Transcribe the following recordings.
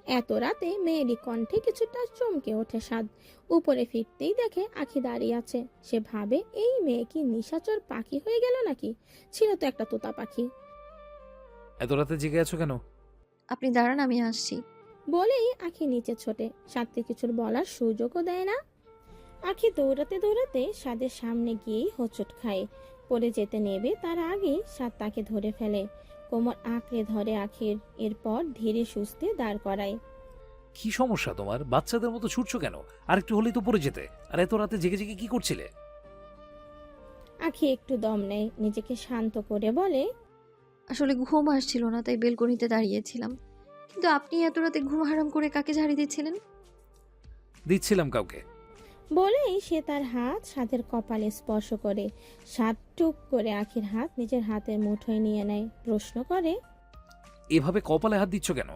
এত রাতে মেয়েলি কণ্ঠে কিছুটা চমকে ওঠে সাদ। উপরে ফিরতেই দেখে আখি দাঁড়িয়ে আছে। সে ভাবে এই মেয়ে কি নিশাচর পাখি হয়ে গেল নাকি, ছিল তো একটা তোতা পাখি। এত রাতে জেগে আছো কেন? আপনি দাঁড়ান, আমি আসছি। বলেই আখি নিচে ছোটে, সাদকে কিছু বলার সুযোগও দেয় না। আখি দৌড়াতে দৌড়াতে সাদের সামনে গিয়েই হোঁচট খায়। পড়ে যেতে নেবে তার আগেই সাদ তাকে ধরে ফেলে, কোমর আঁকড়ে ধরে আখির। এরপর ধীরে সুস্থে দাঁড় করায়। কি সমস্যা তোমার? বাচ্চাদের মতো ছুটছো কেন? আর একটু হলেই তো পড়ে যেতে। আর এত রাতে জেগে জেগে কি করছিলে? আখি একটু দম নেয়, নিজেকে শান্ত করে বলে, আসলে ঘুম আসছিল না, তাই বেলকনিতে দাঁড়িয়েছিলাম। কিন্তু আপনি এত রাতে ঘুম হারাম করে কাকে ঝাড়ি দিচ্ছিলেন? দিচ্ছিলাম কাউকে। বলেই সে তার হাত সাদের কপালে স্পর্শ করে। সাদ টুক করে আখির হাত নিজের হাতের মুঠোয় নিয়ে নেয়, প্রশ্ন করে। এভাবে কপালে হাত দিচ্ছ কেন?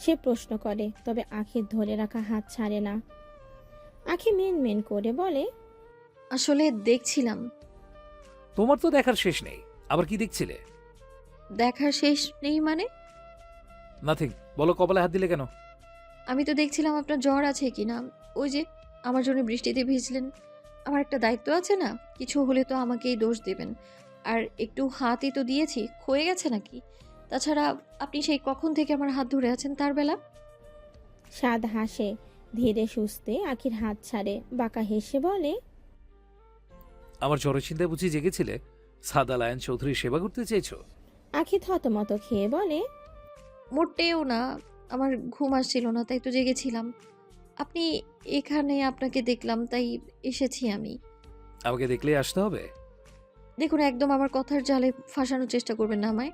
সে প্রশ্ন করে, তবে আখির ধরে রাখা হাত ছাড়ে না। আখি মেন মেন করে বলে, আসলে দেখছিলাম। তোমার তো দেখার শেষ নেই। আবার কি দেখছিলে? দেখার শেষ নেই মানে? নাথিং। বলো, কপালে হাত দিলে কেন? আমি তো দেখছিলাম আপনার জ্বর আছে কিনা। ওই যে আমার জন্য বৃষ্টিতে ভিজলেন। আমার একটা দায়িত্ব আছে না? কিছু হলে তো আমাকেই দোষ দেবেন। আর একটু হাতই তো দিয়েছি, ক্ষয়ে গেছে নাকি? তাছাড়া আপনি সেই কখন থেকে আমার হাত ধরে আছেন তার বেলা? সাদ হাসে, ধীরে সুস্থে আখির হাত ছাড়ে, বাঁকা হেসে বলে, আমার জ্বরের চিন্তায় বুঝি জেগেছিলে? সাদা লায়ন চৌধুরীর সেবা করতে চেয়েছো? আখি থতমত খেয়ে বলে, মোটেও না। আমার ঘুম আসছিল না, তাই তো জেগেছিলাম। আপনি এখানে, আপনাকে দেখলাম তাই এসেছি আমি। আমাকে দেখলে আসতে হবে? দেখুন, একদম আমার কথার জালে ফাঁসানোর চেষ্টা করবেন না আমায়।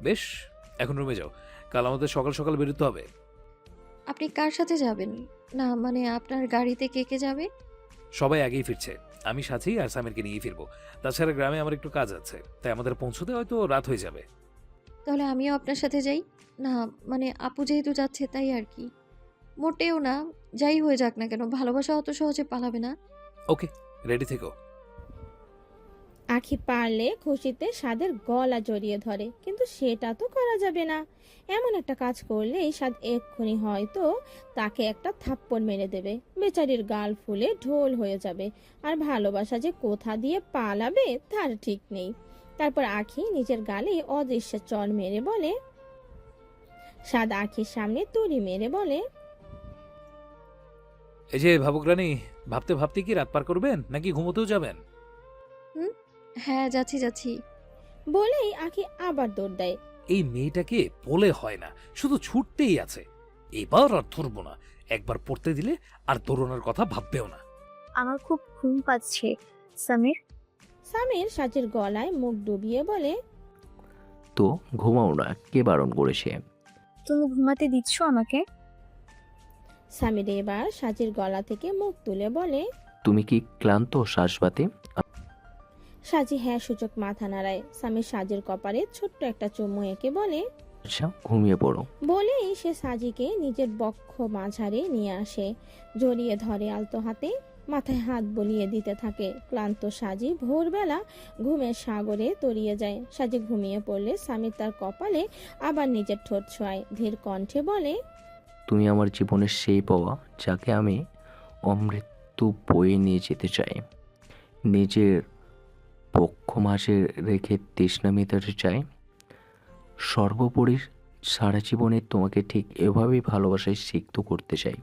বেশ, এখন রুমে যাও। কাল আমাদের সকাল সকাল বেরোতে হবে। আপনি কার সাথে যাবেন? না মানে আপনার গাড়িতে কে কে যাবে? সবাই আগেই ফিরছে। আমি সাথী আর সামিরকে নিয়ে ফিরবো। তাছাড়া গ্রামে আমার একটু কাজ আছে, তাই আমাদের পৌঁছতে হয়তো রাত হয়ে যাবে। তাহলে আমিও আপনার সাথে যাই। না মানে আপু যেহেতু যাচ্ছে তাই আর কি। মোটেও না। যাই হয়ে যাক না কেন, ভালোবাসা অত সহজে পালাবে না। ওকে, রেডি থেকো। আখি পারলে খুশিতে সাদের গলা জড়িয়ে ধরে, কিন্তু সেটা তো করা যাবে না। এমন একটা কাজ করলে এই সাদ এক্ষুনি হয়তো তাকে একটা থাপ্পড় মেরে দেবে, বেচারির গাল ফুলে ঢোল হয়ে যাবে। আর ভালোবাসা যে কোথা দিয়ে পালাবে তার ঠিক নেই। তারপর আখি নিজের গালে অদৃশ্য চড় মেরে বলে, সাদ আখির সামনে তুড়ি মেরে বলে, এই যে ভাবুক রানী, ভাবতে ভাবতে কি রাত পার করবেন নাকি ঘুমোতেও যাবেন? হুম। হ্যাঁ, যাচ্ছি যাচ্ছি। বলেই আখি আবার দৌড় দেয়। এই মেয়েটাকে বলে হয় না, শুধু ছুটতেই আছে। এবার আর ধরবো না। একবার পড়তে দিলে আর দৌড়ানোর কথা ভাববেও না। আমার খুব ঘুম পাচ্ছে সামির। সামির সাজের গলায় মুখ ডুবিয়ে বলে, তো ঘুমাও না, কে বারণ করেছে? তুমি ঘুমাতে দিচ্ছ আমাকে? সামির এবার সাজির গলা থেকে মুখ তুলে বলে। তুমি কি ক্লান্ত শ্বাসবাতে? সাজি হ্যাঁ সূচক মাথা নাড়ায়। সামির সাজির কপালে ছোট্ট একটা চুমু এঁকে বলে। আচ্ছা, ঘুমিয়ে পড়ো। বলেই সে সাজিকে নিজের বক্ষ মাঝারে নিয়ে আসে, জড়িয়ে ধরে আলতো হাতে, মাথায় হাত বলিয়ে দিতে থাকে। ক্লান্ত সাজি ভোরবেলা ঘুমের সাগরে তলিয়ে যায়। সাজি ঘুমিয়ে পড়লে সামির তার কপালে আবার নিজের ঠোঁট ছোঁয়ায়, ধীর কণ্ঠে বলে, তুমি আমার জীবনের সেই পাওয়া, যাকে আমি অমৃত্যু বয়ে নিয়ে যেতে চাই। নিজের পক্ষ মাঝে রেখে তৃষ্ণা মেটাতে চাই। সর্বোপরি সারা জীবনে তোমাকে ঠিক এভাবেই ভালোবাসায় সিক্ত করতে চাই।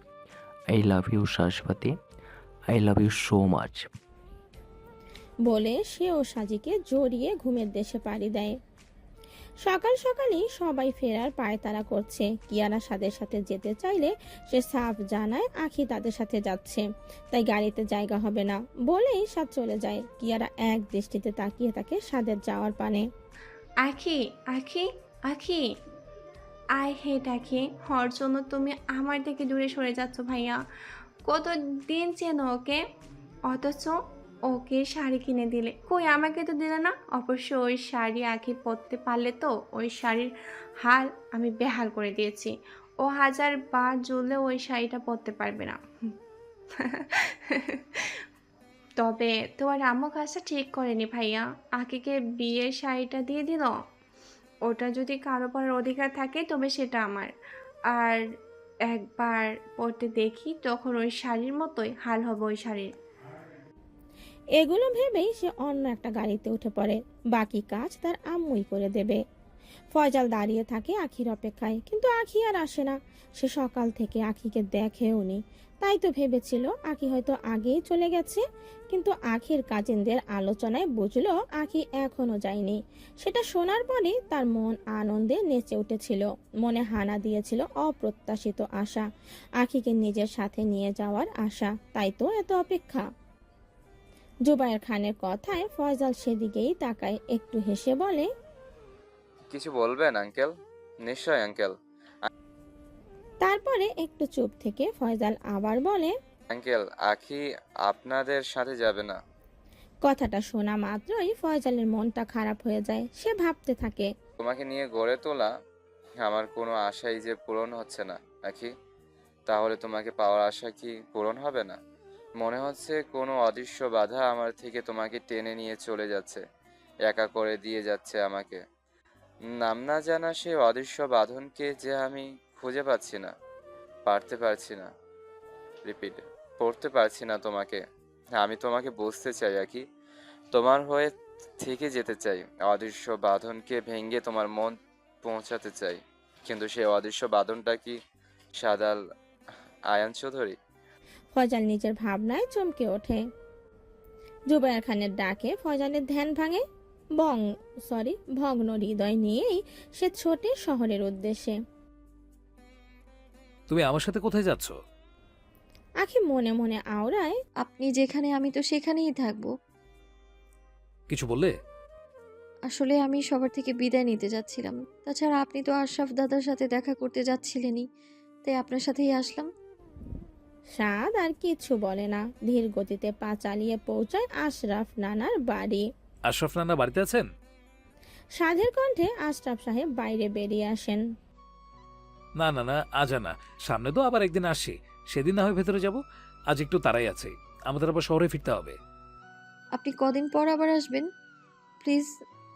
আই লাভ ইউ শ্বাসবাতে। I love you so much. বলে সেও সাজিকে জড়িয়ে ঘুমের দেশে পাড়ি দেয়। সকাল সকালই সবাই ফেরার পায়তারা করছে। কিয়ারা সাদের সাথে যেতে চাইলে সে সাফ জানায় আখি তাদের সাথে যাচ্ছে, তাই গাড়িতে জায়গা হবে না বলেই সাদ চলে যায়। কিয়ারা এক দৃষ্টিতে তাকিয়ে থাকে সাদের যাওয়ার পানে। আখি, আখি, আখি, আই হেট আখি, হর জন্য তুমি আমার থেকে দূরে সরে যাচ্ছ ভাইয়া। কত দিন চেনো ওকে, অথচ ওকে শাড়ি কিনে দিলে। কই আমাকে তো দিলে না। অবশ্য ওই শাড়ি আখি পরতে পারলে তো ওই শাড়ির হাল আমি বেহাল করে দিয়েছি। ও হাজার বার জ্বললে ওই শাড়িটা পরতে পারবে না। তবে তোমার আম্মু কাজটা ঠিক করেনি ভাইয়া, আখিকে বিয়ের শাড়িটা দিয়ে দিল। ওটা যদি কারো পরার অধিকার থাকে তবে সেটা আমার। আর একবার পরতে দেখি তখন ওই শাড়ির মতোই হাল হবে ওই শাড়ির। এগুলো ভেবেই সে অন্য একটা গাড়িতে উঠে পড়ে। বাকি কাজ তার আম্মুই করে দেবে। ফয়জাল দাঁড়িয়ে থাকে আখির অপেক্ষায়, কিন্তু আখি আর আসে না। সে সকাল থেকে আখিকে দেখেও নি, তাই তো ভেবেছিল আখি হয়তো আগেই চলে গেছে। কিন্তু আখির কাজিনদের আলোচনায় বুঝলো আখি এখনো যায়নি। সেটা শোনার পরে তার মন আনন্দে নেচে উঠেছিল। মনে হানা দিয়েছিল অপ্রত্যাশিত আশা, আখিকে নিজের সাথে নিয়ে যাওয়ার আশা। তাই তো এত অপেক্ষা। জুবায়ের খানের কথায় ফয়জাল সেদিকেই তাকায়, একটু হেসে বলে, কিছু বলবেন আঙ্কেল? নিশ্চয় আঙ্কেল। তারপরে একটু চুপ থেকে ফয়জাল আবার বলে, আঙ্কেল, আখি আপনাদের সাথে যাবে না। কথাটা শোনা মাত্রই ফয়জালের মনটা খারাপ হয়ে যায়। সে ভাবতে থাকে, তোমাকে নিয়ে গড়ে তোলা আমার কোনো আশাই যে পূরণ হচ্ছে না আখি। তাহলে তোমাকে পাওয়ার আশা কি পূরণ হবে না? মনে হচ্ছে কোনো অদৃশ্য বাধা আমার থেকে তোমাকে টেনে নিয়ে চলে যাচ্ছে, একা করে দিয়ে যাচ্ছে আমাকে। নাম না জানা সেই অদৃশ্য বাঁধনকে যে আমি খুঁজে পাচ্ছি না, পারছি না, রিপিট, পড়তে পারছি না তোমাকে। আমি তোমাকে বুঝতে চাই আখি, তোমার হয়ে থেকে যেতে চাই, অদৃশ্য বাঁধনকে ভেঙে তোমার মন পৌঁছাতে চাই। কিন্তু সেই অদৃশ্য বাঁধনটা কি সাদাল আয়ান চৌধুরী? ফয়জাল নিজের ভাবনায় চমকে ওঠে। জুবায়ের খানের ডাকে ফয়জালের ধ্যান ভাঙে। ভগ্ন হৃদয় নিয়েই সে ছোটে শহরের উদ্দেশ্যে। তুমি আমার সাথে কোথায় যাচ্ছ? আখি মনে মনে আওড়ায়, আপনি যেখানে আমি তো সেখানেই থাকবো। কিছু বললে? আসলে আমি সবার থেকে বিদায় নিতে যাচ্ছিলাম। তাছাড়া আপনি তো আশরাফ দাদার সাথে দেখা করতে যাচ্ছিলেনই, তাই আপনার সাথেই আসলাম। সাদ আর কিছু বলে না, ধীর গতিতে পা চালিয়ে পৌঁছায় আশরাফ নানার বাড়ি। আশরাফ নানা বাড়িতে আছেন? সাধের কণ্ঠে আশরাফ সাহেব বাইরে বেরিয়ে আসেন। না না না, আজ না, সামনে তো আবার একদিন আসি, সেদিন না হয় ভেতরে যাব। আজ একটু তাড়াই আছে, আমাদের আবার শহরে ফিরতে হবে। আপনি কদিন পর আবার আসবেন? প্লিজ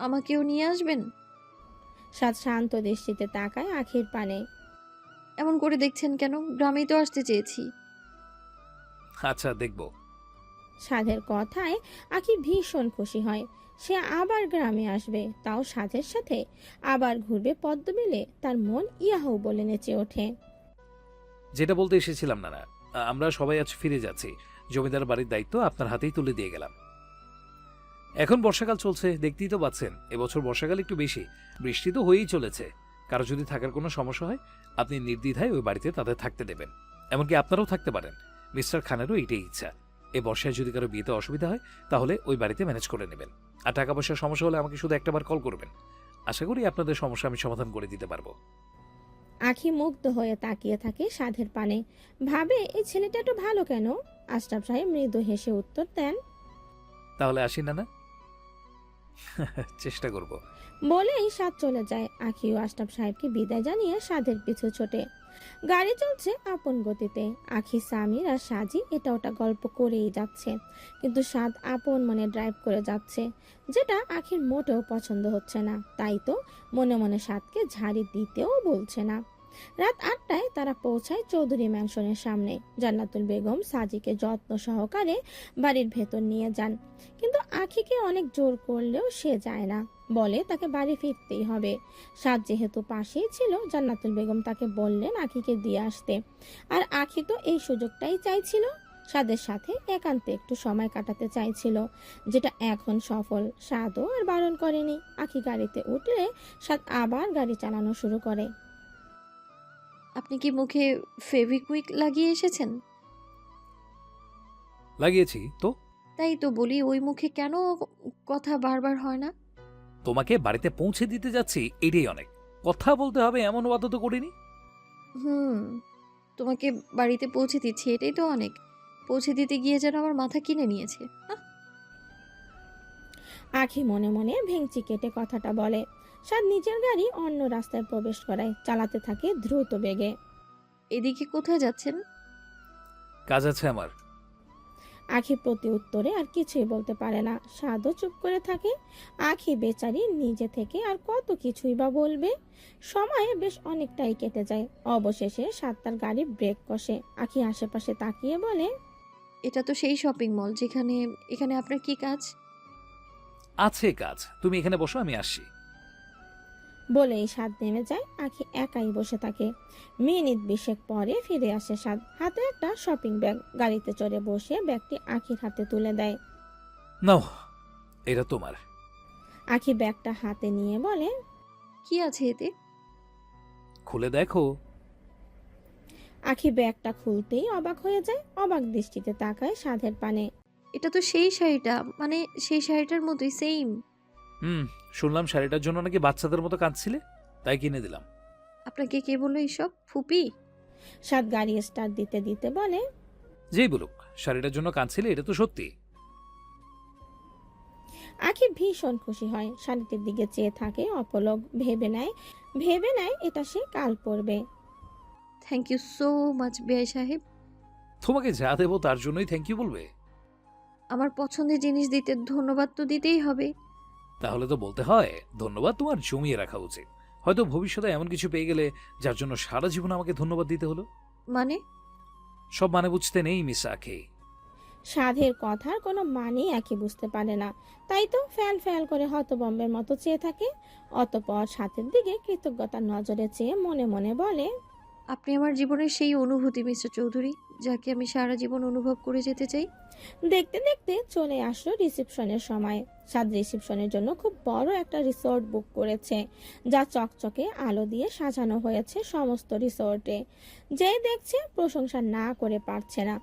আমাকেও নিয়ে আসবেন। সাদ শান্ত দৃষ্টিতে তাকায় আখির পানে। এমন করে দেখছেন কেন? গ্রামেই তো আসতে চেয়েছি। আচ্ছা, দেখবো। সাধের কথায় আখি ভীষণ খুশি হয়। সে আবার গ্রামে আসবে, তাও সাধের সাথে। আবার ঘুরবে পদ্মবিলে। তার মন ইয়াহু বলে নেচে ওঠে। যেটা বলতে এসেছিলাম নানা, আমরা সবাই আজ ফিরে যাচ্ছি। জমিদার বাড়ির দায়িত্ব আপনার হাতেই তুলে দিয়ে গেলাম। এখন বর্ষাকাল চলছে, দেখতেই তো পাচ্ছেন। এবছর বর্ষাকাল একটু বেশি, বৃষ্টি তো হয়েই চলেছে। কারো যদি থাকার কোনো সমস্যা হয়, আপনি নির্দ্বিধায় ওই বাড়িতে তাদের থাকতে দেবেন। এমনকি আপনারাও থাকতে পারেন। মিস্টার খানেরও এইটাই ইচ্ছা। এই বর্ষায় যদি কারো বিয়েতে অসুবিধা হয়, তাহলে ওই বাড়িতে ম্যানেজ করে নেবেন। আর টাকা পয়সার সমস্যা হলে আমাকে শুধু একটাবার কল করবেন। আশা করি আপনাদের সমস্যা আমি সমাধান করে দিতে পারবো। আখি মুগ্ধ হয়ে তাকিয়ে থাকে সাধের পানে। ভাবে, এই ছেলেটা একটু ভালো কেন? আশরাফ সাহেব মৃদু হেসে উত্তর দেন, তাহলে আসি নানা। চেষ্টা করব। বলেই সাদ চলে যায়। আখি ও আশরাফ সাহেবকে বিদায় জানিয়ে সাধের পিছু ছোটে। গাড়ি চলছে আপন গতিতে। আখি, সামির আর সাজি এটা ওটা গল্প করেই যাচ্ছে, কিন্তু সাদ আপন মনে ড্রাইভ করে যাচ্ছে, যেটা আখির মোটেও পছন্দ হচ্ছে না। তাই তো মনে মনে সাদকে ঝাড়ি দিতেও বলছে না। রাত 8টায় তারা পৌঁছায় চৌধুরী ম্যানশনের সামনে। জান্নাতুল বেগম সাজিকে যত্ন সহকারে বাড়ির ভেতর নিয়ে যান, কিন্তু আখিকে অনেক জোর করলেও সে যায় না। বলে তাকে বাড়ি ফিরতেই হবে। সাদ যেহেতু পাশেই ছিল, জান্নাতুল বেগম তাকে বললেন আখিকে দিয়ে আসতে। আর আখি তো এই সুযোগটাই চাইছিল, সাদের সাথে একান্তে একটু সময় কাটাতে চাইছিল, যেটা এখন সফল। সাদও আর বারণ করেনি। আখি গাড়িতে উঠলে সাদ আবার গাড়ি চালানো শুরু করে। আপনি কি মুখে ফেভিকুইক লাগিয়ে এসেছেন? লাগিয়েছি তো। তাই তো বলি, ওই মুখে কেন কথা বারবার হয় না? তোমাকে বাড়িতে পৌঁছে দিতে যাচ্ছি, এটাই অনেক। কথা বলতে হবে এমন বাধ্য তো করিনি। তোমাকে বাড়িতে পৌঁছে দিচ্ছি, এটাই তো অনেক। পৌঁছে দিতে গিয়ে যেন আমার মাথা কিনে নিয়েছে। আখি মনে মনে ভেঙচি কেটে কথাটা বলে। সাদ নিজের গাড়ি অন্য রাস্তায় প্রবেশ করায়, চালাতে থাকে দ্রুত বেগে। এদিকে কোথায় যাচ্ছেন? কাজ আছে আমার। আখি প্রতি উত্তরে আর কিছুই বলতে পারে না, সাদও চুপ করে থাকে। আখি বেচারি নিজে থেকে আর কত কিছুই বা বলবে। সময় বেশ অনেকটাই কেটে যায়। অবশেষে সাদ তার গাড়ি ব্রেক কষে। আখি আশেপাশে তাকিয়ে বলে, এটা তো সেই শপিং মল যেখানে, এখানে আপনার কি কাজ? আছে কাজ, তুমি এখানে বসো, আমি আসছি। বলেই সাদ নেমে যায়। আখি একাই বসে থাকে। মিনিট 20 পরে ফিরে আসে সাদ, হাতে একটা শপিং ব্যাগ। গাড়িতে চড়ে বসে ব্যাগটি আখির হাতে তুলে দেয়। নাও, এটা তোমার। আখি ব্যাগটা হাতে নিয়ে বলে, কি আছে এতে? খুলে দেখো। আখি ব্যাগটা খুলতেই অবাক হয়ে যায়। অবাক দৃষ্টিতে তাকায় সাধের পানে। এটা তো সেই শাড়িটা, মানে সেই শাড়িটার মতোই সেম। শুনলাম শাড়িটার জন্য নাকি বাচ্চাদের মতো কাঁদছিলে, তাই কিনে দিলাম। আপনাকে কে বললো এইসব? ফুপি? সাদ গাড়ি স্টার্ট দিতে দিতে বলে, যেই বলুক শাড়িটার জন্য কাঁদছিলে, এটা তো সত্যি। আখি ভীষণ খুশি হয়। শাড়িটির দিকে চেয়ে থাকে অপলক। ভেবে নেয় এটা সে কাল পরবে। থ্যাংক ইউ সো মাচ বেআই সাহেব। তোমাকে যা দেবো তার জন্যই থ্যাংক ইউ বলবে? আমার পছন্দের জিনিস দিতে ধন্যবাদ তো দিতেই হবে। তাহলে তো বলতে হয় ধন্যবাদ তোমার জমিয়ে রাখা উচিত। হয়তো ভবিষ্যতে এমন কিছু পেয়ে গেলে যার জন্য সারা জীবন আমাকে ধন্যবাদ দিতে হলো। মানে? সব মানে বুঝতে নেই মিস আখি। সাধের কথার কোনো মানেই আখি বুঝতে পারে না। তাই তো ফ্যাল ফ্যাল করে হতবম্বের মতো চেয়ে থাকে। অতঃপর সাথের দিকে কৃতজ্ঞতার নজরে চেয়ে মনে মনে বলে, আপনি আমার জীবনের সেই অনুভূতি মিস্টার চৌধুরী, যাকে আমি সারা জীবন অনুভব করে যেতে চাই। দেখতে দেখতে চলে আসলো রিসেপশনের সময়। সাদ রিসেপশনের জন্য খুব বড় একটা রিসোর্ট বুক করেছে, যা চকচকে আলো দিয়ে সাজানো হয়েছে সমস্ত রিসোর্টে। যে দেখছে প্রশংসা না করে পারছে না।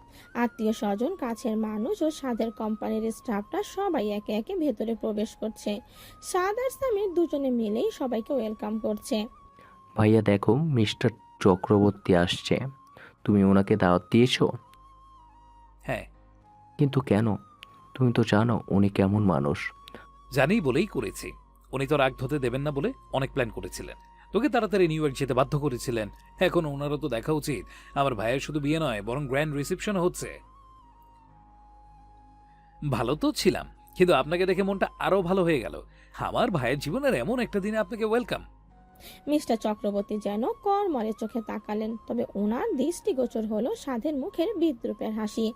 আত্মীয় স্বজন, কাছের মানুষ ও সাদের কোম্পানির স্টাফরা সবাই একে একে ভেতরে প্রবেশ করছে। সাদ আর সামির দুজনে মিলেই সবাইকে ওয়েলকাম করছে। ভাইয়া দেখো, মিস্টার চক্রবর্তী আসছে। তুমি ওনাকে দাওয়াত দিয়েছো? হ্যাঁ, কিন্তু কেন? তুমি তো জানো উনি কেমন মানুষ। জানি বলেই করেছি। উনি তো রাগ ধরতে দেবেন না বলে অনেক প্ল্যান করেছিলেন, তোকে তাড়াতাড়ি নিউ ইয়র্ক যেতে বাধ্য করেছিলেন। এখন ওনারও তো দেখা উচিত আমার ভাইয়ের শুধু বিয়ে নয়, বরং গ্র্যান্ড রিসেপশন হচ্ছে। ভালো তো ছিলাম, কিন্তু আপনাকে দেখে মনটা আরো ভালো হয়ে গেল। আমার ভাইয়ের জীবনের এমন একটা দিনে আপনাকে ওয়েলকাম। মিস্টার চক্রবর্তী যেন কড়মড়ে চোখে তাকালেন, তবে ওনার দৃষ্টিগোচর হলো সাধের মুখের বিদ্রূপের হাসি।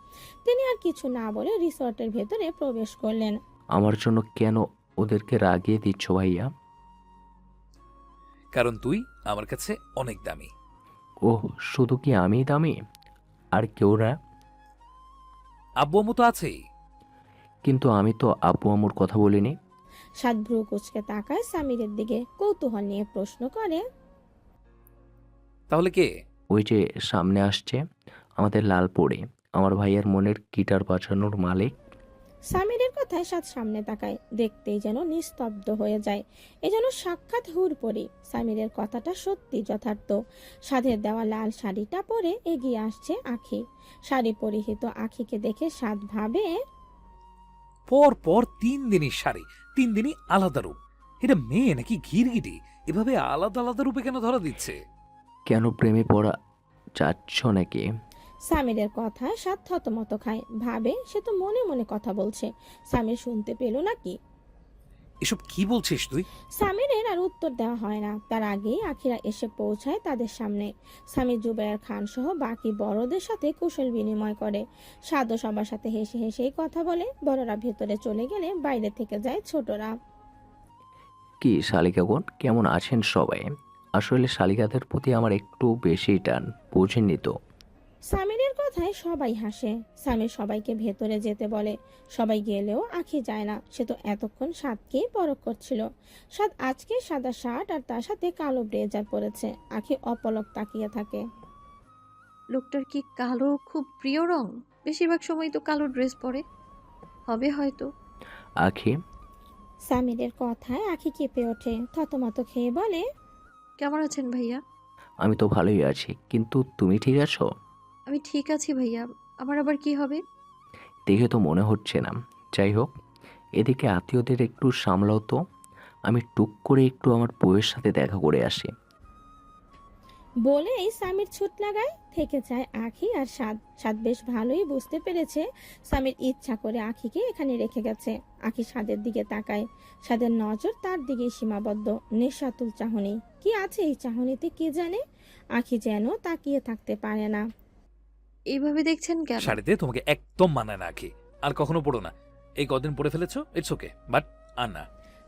তিনি আর কিছু না বলে রিসর্টের ভেতরে প্রবেশ করলেন। আমার জন্য কেন ওদেরকে রাগিয়ে দিচ্ছ ভাইয়া? কারণ তুই আমার কাছে অনেক দামি। ওহ, শুধু কি আমি দামি? আর কেউ না? আব্বু আম্মু তো আছেই। কিন্তু আমি তো আব্বু আম্মুর কথা বলিনি। সাদ ভ্রু কুচকে তাকায় সামিরের দিকে, কৌতূহল নিয়ে প্রশ্ন করে, তাহলে কে? ওই যে সামনে আসছে, আমাদের লাল পরে, আমার ভাইয়ের মনের গিটার বাজানোর মালিক। সামিরের কথায় সাদ সামনে তাকায়। দেখতেই যেন নিস্তব্ধ হয়ে যায়। এ যেন সাক্ষাৎ হুড়পড়ি। সামিরের কথাটা সত্যি যথার্থ। সাধের দেওয়া লাল শাড়িটা পরে এগিয়ে আসছে আখি। শাড়ি পরিহিত আখিকে দেখে সাদ ভাবে, পর পর 3 দিনই শাড়ি, 3 দিনই আলাদা রূপ। এটা মেয়ে নাকি ঘিরগিটি? এভাবে আলাদা আলাদা রূপে কেন ধরা দিচ্ছে? কেন প্রেমে পড়া যাচ্ছ নাকি? সামিরের কথায় সাদ থতমত খায়। ভাবে সে তো মনে মনে কথা বলছে, সামির শুনতে পেল নাকি। এসব কি বলছিস তুই? সামিরের আর উত্তর দেওয়া হয় না। তার আগেই আখিরা এসে পৌঁছায় তাদের সামনে। সামির জুবায়ের খান সহ বাকি বড়দের সাথে কুশল বিনিময় করে। সাদও সবার সাথে হেসে হেসেই কথা বলে। বড়রা ভেতরে চলে গেলে বাইরে থেকে যায় ছোটরা। কি শালিকাগণ, কেমন আছেন সবাই? আসলে শালিকাদের প্রতি আমার একটু বেশি টান, বুঝেননি তো। সামিরের কথায় সবাই হাসে। সামির সবাইকে ভেতরে যেতে বলে। সবাই গেলেও আখি যায় না। সে তো এতক্ষণ সাদকেই পরখ করছিল। সাদ আজকে সাদা শার্ট আর তার সাথে কালো ব্লেজার পরেছে। আখি অপলক তাকিয়ে থাকে। লোকটার কি কালো খুব প্রিয় রং? বেশিরভাগ সময় তো কালো ড্রেস পরে হবে হয়তো। আখি, সামিরের কথায় আখি কেঁপে ওঠে। থতমত খেয়ে বলে, কেমন আছেন ভাইয়া? আমি তো ভালোই আছি, কিন্তু তুমি ঠিক আছো? আমি ঠিক আছি ভাইয়া। আমার আবার কি হবে? দেখে তো মনে হচ্ছে না। যাই হোক, এদিকে আত্মীয়দের একটু সামলাও তো। আমি টুক করে একটু আমার বউয়ের সাথে দেখা করে আসি। বলেই সামির ছুট লাগায়। থেকে যায় আখি আর সাদ। সাদ বেশ ভালোই বুঝতে পেরেছে সামির ইচ্ছা করে আখিকে এখানে রেখে গেছে। আখি সাদের দিকে তাকায়। সাদের নজর তার দিকেই সীমাবদ্ধ। নেশাতুল চাহনি। কি আছে এই চাহনিতে কে জানে। আখি যেন তাকিয়ে থাকতে পারে না। এইভাবে দেখছেন কেন? শাড়িতে তোমাকে একদম মানায় না আখি। আর কখনো পড়ো না। এই কদিন পরে ফেলেছো, ইটস ওকে, বাট আর না।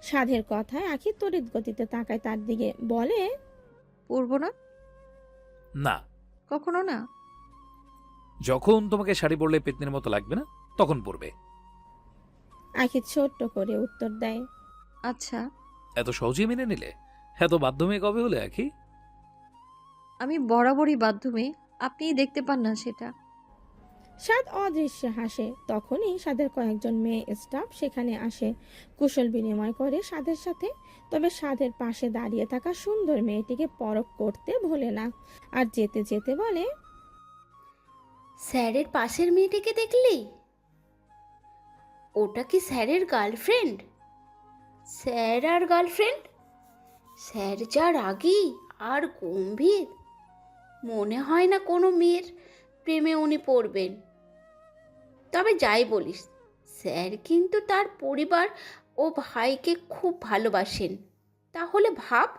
সাধের কথায় আখি তড়িৎ গতিতে তাকায় তার দিকে, বলে, পরবো না, না, কখনো না। যখন তোমাকে শাড়ি পরলে পেতনির মতো লাগবে না তখন পরবে। আখি ছোট্ট করে উত্তর দেয়। আচ্ছা, এত সহজেই মেনে নিলে? এত বাধ্য মেয়ে কবে হলে আখি? আমি বরাবরই বাধ্য মেয়ে, আপনিই দেখতে পান না সেটা। সাদ অদৃশ্যে হাসে। তখনই সাদের কয়েকজন মেয়ে স্টাফ সেখানে আসে, কুশল বিনিময় করে সাদের সাথে। তবে সাদের পাশে দাঁড়িয়ে থাকা সুন্দর মেয়েটিকে পরখ করতে ভোলে না। আর যেতে যেতে বলে, স্যারের পাশের মেয়েটিকে দেখলি? ওটা কি স্যারের গার্লফ্রেন্ড? স্যার আর গার্লফ্রেন্ড? স্যার যা রাগী আর গম্ভীর, মনে হয় না কোনো মেয়ের প্রেমে উনি পড়বেন। তবে যাই বলিস, স্যার কিন্তু তার পরিবার ও ভাইকে খুব ভালোবাসেন। তাহলে ভাব,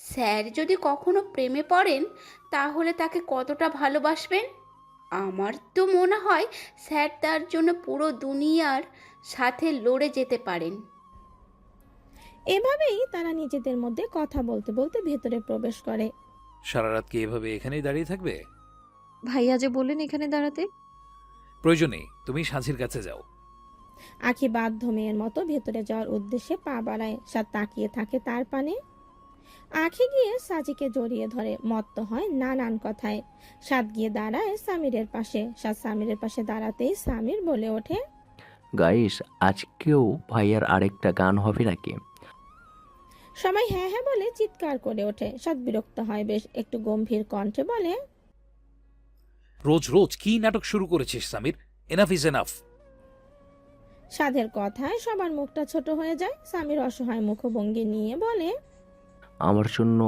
স্যার যদি কখনো প্রেমে পড়েন তাহলে তাকে কতটা ভালোবাসবেন। আমার তো মনে হয় স্যার তার জন্য পুরো দুনিয়ার সাথে লড়ে যেতে পারেন। এভাবেই তারা নিজেদের মধ্যে কথা বলতে বলতে ভেতরে প্রবেশ করে। সারা রাত কি এভাবে এখানেই দাঁড়িয়ে থাকবে? ভাইয়া যে বললেন এখানে দাঁড়াতে। প্রয়োজন নেই, তুমি সাঁঝির কাছে যাও। আখি বাধ্য মেয়ের মতো ভেতরে যাওয়ার উদ্দেশ্যে পা বাড়ায়। সাদ তাকিয়ে থাকে তার পানে। আখি গিয়ে সাজিকে জড়িয়ে ধরে, মত্ত হয় নানান কথায়। সাদ গিয়ে দাঁড়ায় সামিরের পাশে। সাদ সামিরের পাশে দাঁড়াতেই সামির বলে ওঠে, গাইস, আজকেও ভাইয়ার আরেকটা গান হবে নাকি? সবাই হ্যাঁ হ্যাঁ বলে চিৎকার করে ওঠে। সাদ বিরক্ত হয় বেশ, একটু গম্ভীর কণ্ঠে বলে, রোজ রোজ কি নাটক শুরু করেছিস সামির? Enough is enough. সাদের কথায় সবার মুখটা ছোট হয়ে যায়। সামির অসহায় মুখভঙ্গি নিয়ে বলে, আমার জন্য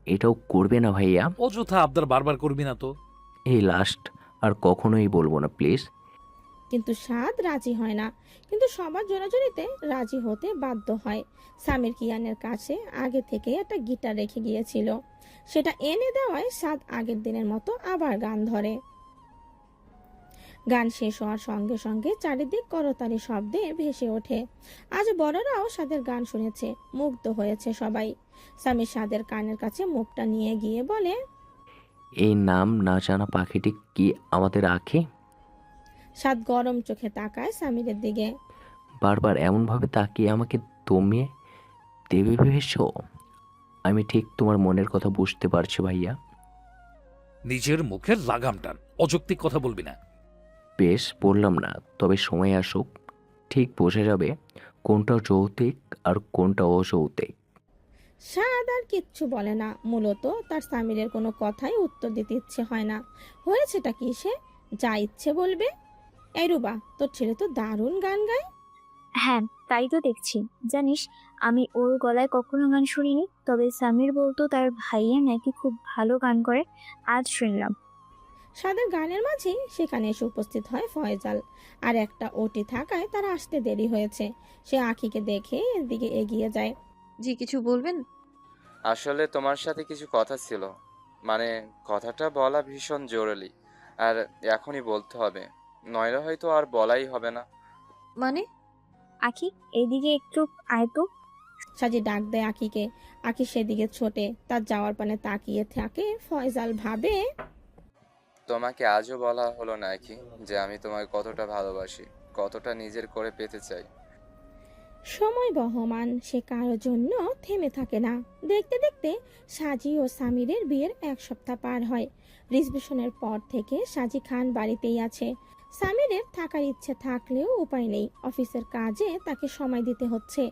এটাও করবে না ভাইয়া? অযথা আবদার বারবার করবি না তো। এই লাস্ট, আর কখনোই বলবো না প্লিজ। কিন্তু সাদ রাজি হয় না। কিন্তু সবার জোরাজোরিতে রাজি হতে বাধ্য হয়। সামির কিয়ানের কাছে আগে থেকে একটা গিটার রেখে গিয়েছিল। সেটা এনে দেওয়ায় সাদ আগের দিনের মতো আবার গান ধরে। গান শেষ হওয়ার সঙ্গে সঙ্গে চারিদিক করতালি শব্দে ভেসে ওঠে। আজ বড়রাও সাদের গান শুনেছে, মুগ্ধ হয়েছে সবাই। সামির সাদের কানের কাছে মুখটা নিয়ে গিয়ে বলে, এই নাম না জানা পাখিটি কি আমাদের আঁখি? সাদ গরম চোখে তাকায় সামিরের দিকে। বারবার এমনভাবে তাকিয়ে আমাকে দমিয়ে দেবে ভেবেছ? আমি ঠিক তোমার মনের কথা বুঝতে পারছি ভাইয়া। নিজের মুখের লাগাম টান, অযৌক্তিক কথা বলবি না। বেশ, বললাম না, তবে সময় আসুক ঠিক বোঝা যাবে কোনটা যৌক্তিক আর কোনটা অযৌক্তিক। সাদ আর কিচ্ছু বলে না। মূলত তার সামিরের কোনো কথাই উত্তর দিতে ইচ্ছে হয় না। হয়েছেটা কি, সে যা ইচ্ছে বলবে। এই রুবা, তোর ছেলে তো দারুণ গান গায়। হ্যাঁ, তাই তো দেখছি। জানিস, আমি ওর গলায় কখনো গান শুনিনি, তবে সামির বলতো তার ভাইয়া নাকি খুব ভালো গান করে। আজ শুনলাম। সাদের গানের মাঝেই সেখানে এসে উপস্থিত হয় ফয়জাল। আর একটা ওটি থাকায় তার আসতে দেরি হয়েছে। সে আখিকে দেখে এর দিকে এগিয়ে যায়। জি, কিছু বলবেন? আসলে তোমার সাথে কিছু কথা ছিল, মানে কথাটা বলা ভীষণ জরুরি, আর এখনই বলতে হবে, নইলে হয়তো আর বলাই হবে না। মানে? আখি, এইদিকে একটু আয় তো। সাজি ডাক দেয় আখিকে। আখি সেদিকে ছোটে। তার যাওয়ার পানে তাকিয়ে থাকে। ফয়জাল ভাবে, তোমাকে আজও বলা হলো না কি যে আমি তোমাকে কতটা ভালোবাসি, কতটা নিজের করে পেতে চাই। সময় বহমান, সে কারোর জন্য থেমে থাকে না। দেখতে দেখতে সাজি ও সামিরের বিয়ের 1 সপ্তাহ পার হয়। রিসেপশনের পর থেকে সাজি খান বাড়িতেই আছে। সামিরের থাকার ইচ্ছে থাকলেও উপায় নেই, অফিসের কাজে তাকে সময় দিতে হচ্ছে।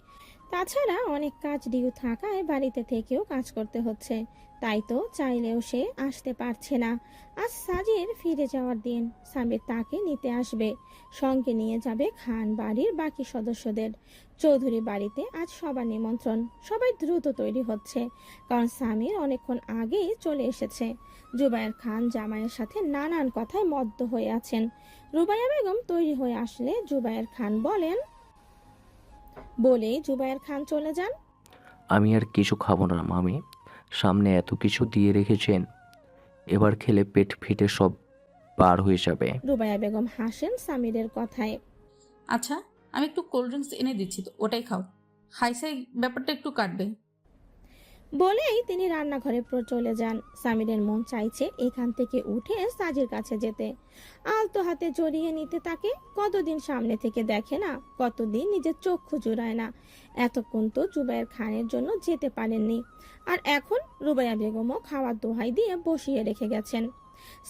তাছাড়া অনেক কাজ ডিউ থাকায় বাড়িতে থেকেও কাজ করতে হচ্ছে। তাই তো চাইলেও সে আসতে পারছে না। আজ সাজির ফিরে যাওয়ার দিন। সামির তাকে নিতে আসবে, সঙ্গে নিয়ে যাবে খান বাড়ির বাকি সদস্যদের। চৌধুরী বাড়িতে আজ সবার নিমন্ত্রণ। সবাই দ্রুত তৈরি হচ্ছে, কারণ সামির অনেকক্ষণ আগেই চলে এসেছে। জুবায়ের খান জামাইয়ের সাথে নানান কথায় মত্ত হয়ে আছেন। রুবাইয়া বেগম তৈরি হয়ে আসলে জুবায়ের খান বলেই জুবায়ের খান চলে যান। আমি আর কিছু খাবো না মামি, সামনে এত কিছু দিয়ে রেখেছেন, এবার খেলে পেট ফেটে সব বার হয়ে যাবে। রুবাইয়া বেগম হাসেন সামিরের কথায়। আচ্ছা, আমি একটু কোল্ড ড্রিঙ্কস এনে দিচ্ছি, তো ওটাই খাও। হাইসাই ব্যাপারটা একটু কাটবে। বলেই তিনি রান্নাঘরে চলে যান। সামিরের মন চাইছে এখান থেকে উঠে সাজির কাছে যেতে, আলতো হাতে জড়িয়ে নিতে তাকে। কতদিন সামনে থেকে দেখে না, কতদিন নিজের চক্ষু জুড়ায় না। এতক্ষণ তো জুবায়ের খানের জন্য যেতে পারেননি, আর এখন রুবাইয়া বেগমও খাওয়ার দোহাই দিয়ে বসিয়ে রেখে গেছেন।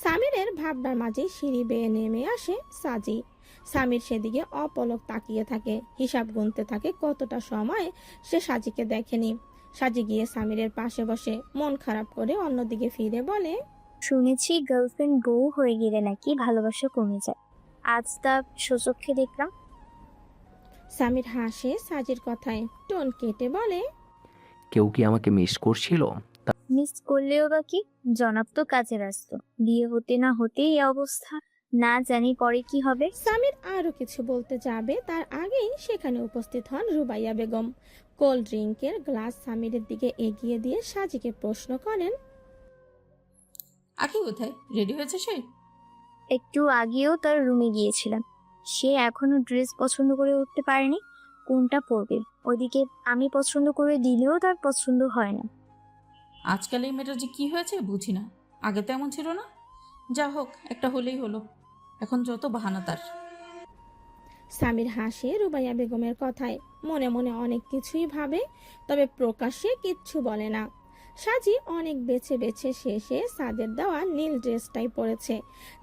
সামিরের ভাবনার মাঝে সিঁড়ি বেয়ে নেমে আসে সাজি। সামির সেদিকে অপলক তাকিয়ে থাকে, হিসাব গুনতে থাকে কতটা সময় সে সাজিকে দেখেনি। সাজি গিয়ে সামিরের পাশে বসে মন খারাপ করে অন্যদিকে ফিরে বলে, শুনেছি গার্লফ্রেন্ড বউ হয়ে গেলে নাকি ভালোবাসা কমে যায়। আজ তা সুচক্ষে দেখলাম। সামির হাসে সাজির কথায়, টোন কেটে বলে, কেউ কি আমাকে মিস করছিল? মিস করলেও বা কি, জনাব তো কাজে ব্যস্ত। বিয়ে হতে না হতেই এই অবস্থা, না জানি পরে কি হবে। সামির আরো কিছু বলতে যাবে তার আগেই সেখানে উপস্থিত হন রুবাইয়া বেগম। কোল্ড ড্রিঙ্কের গ্লাস সামিরের দিকে এগিয়ে দিয়ে সাজিকে প্রশ্ন করেন, আখি কোথায়? রেডি হয়েছে সে? একটু আগেও তার রুমে গিয়েছিলাম। সে এখনো ড্রেস পছন্দ করে উঠতে পারেনি, কোনটা পরবে। ওদিকে আমি পছন্দ করে দিলেও তার পছন্দ হয় না। আজকাল এই মেয়েটার যে কি হয়েছে বুঝি না। আগে তো এমন ছিল না। যা হোক, একটা হলেই হলো। এখন যত বাহানা তার। সামির হাসে রুবাইয়া বেগমের কথায়, মনে মনে অনেক কিছুই ভাবে, তবে প্রকাশ্যে কিচ্ছু বলে না। সাজি অনেক বেছে বেছে শেষে সাদের দেওয়া নীল ড্রেসটাই পরেছে,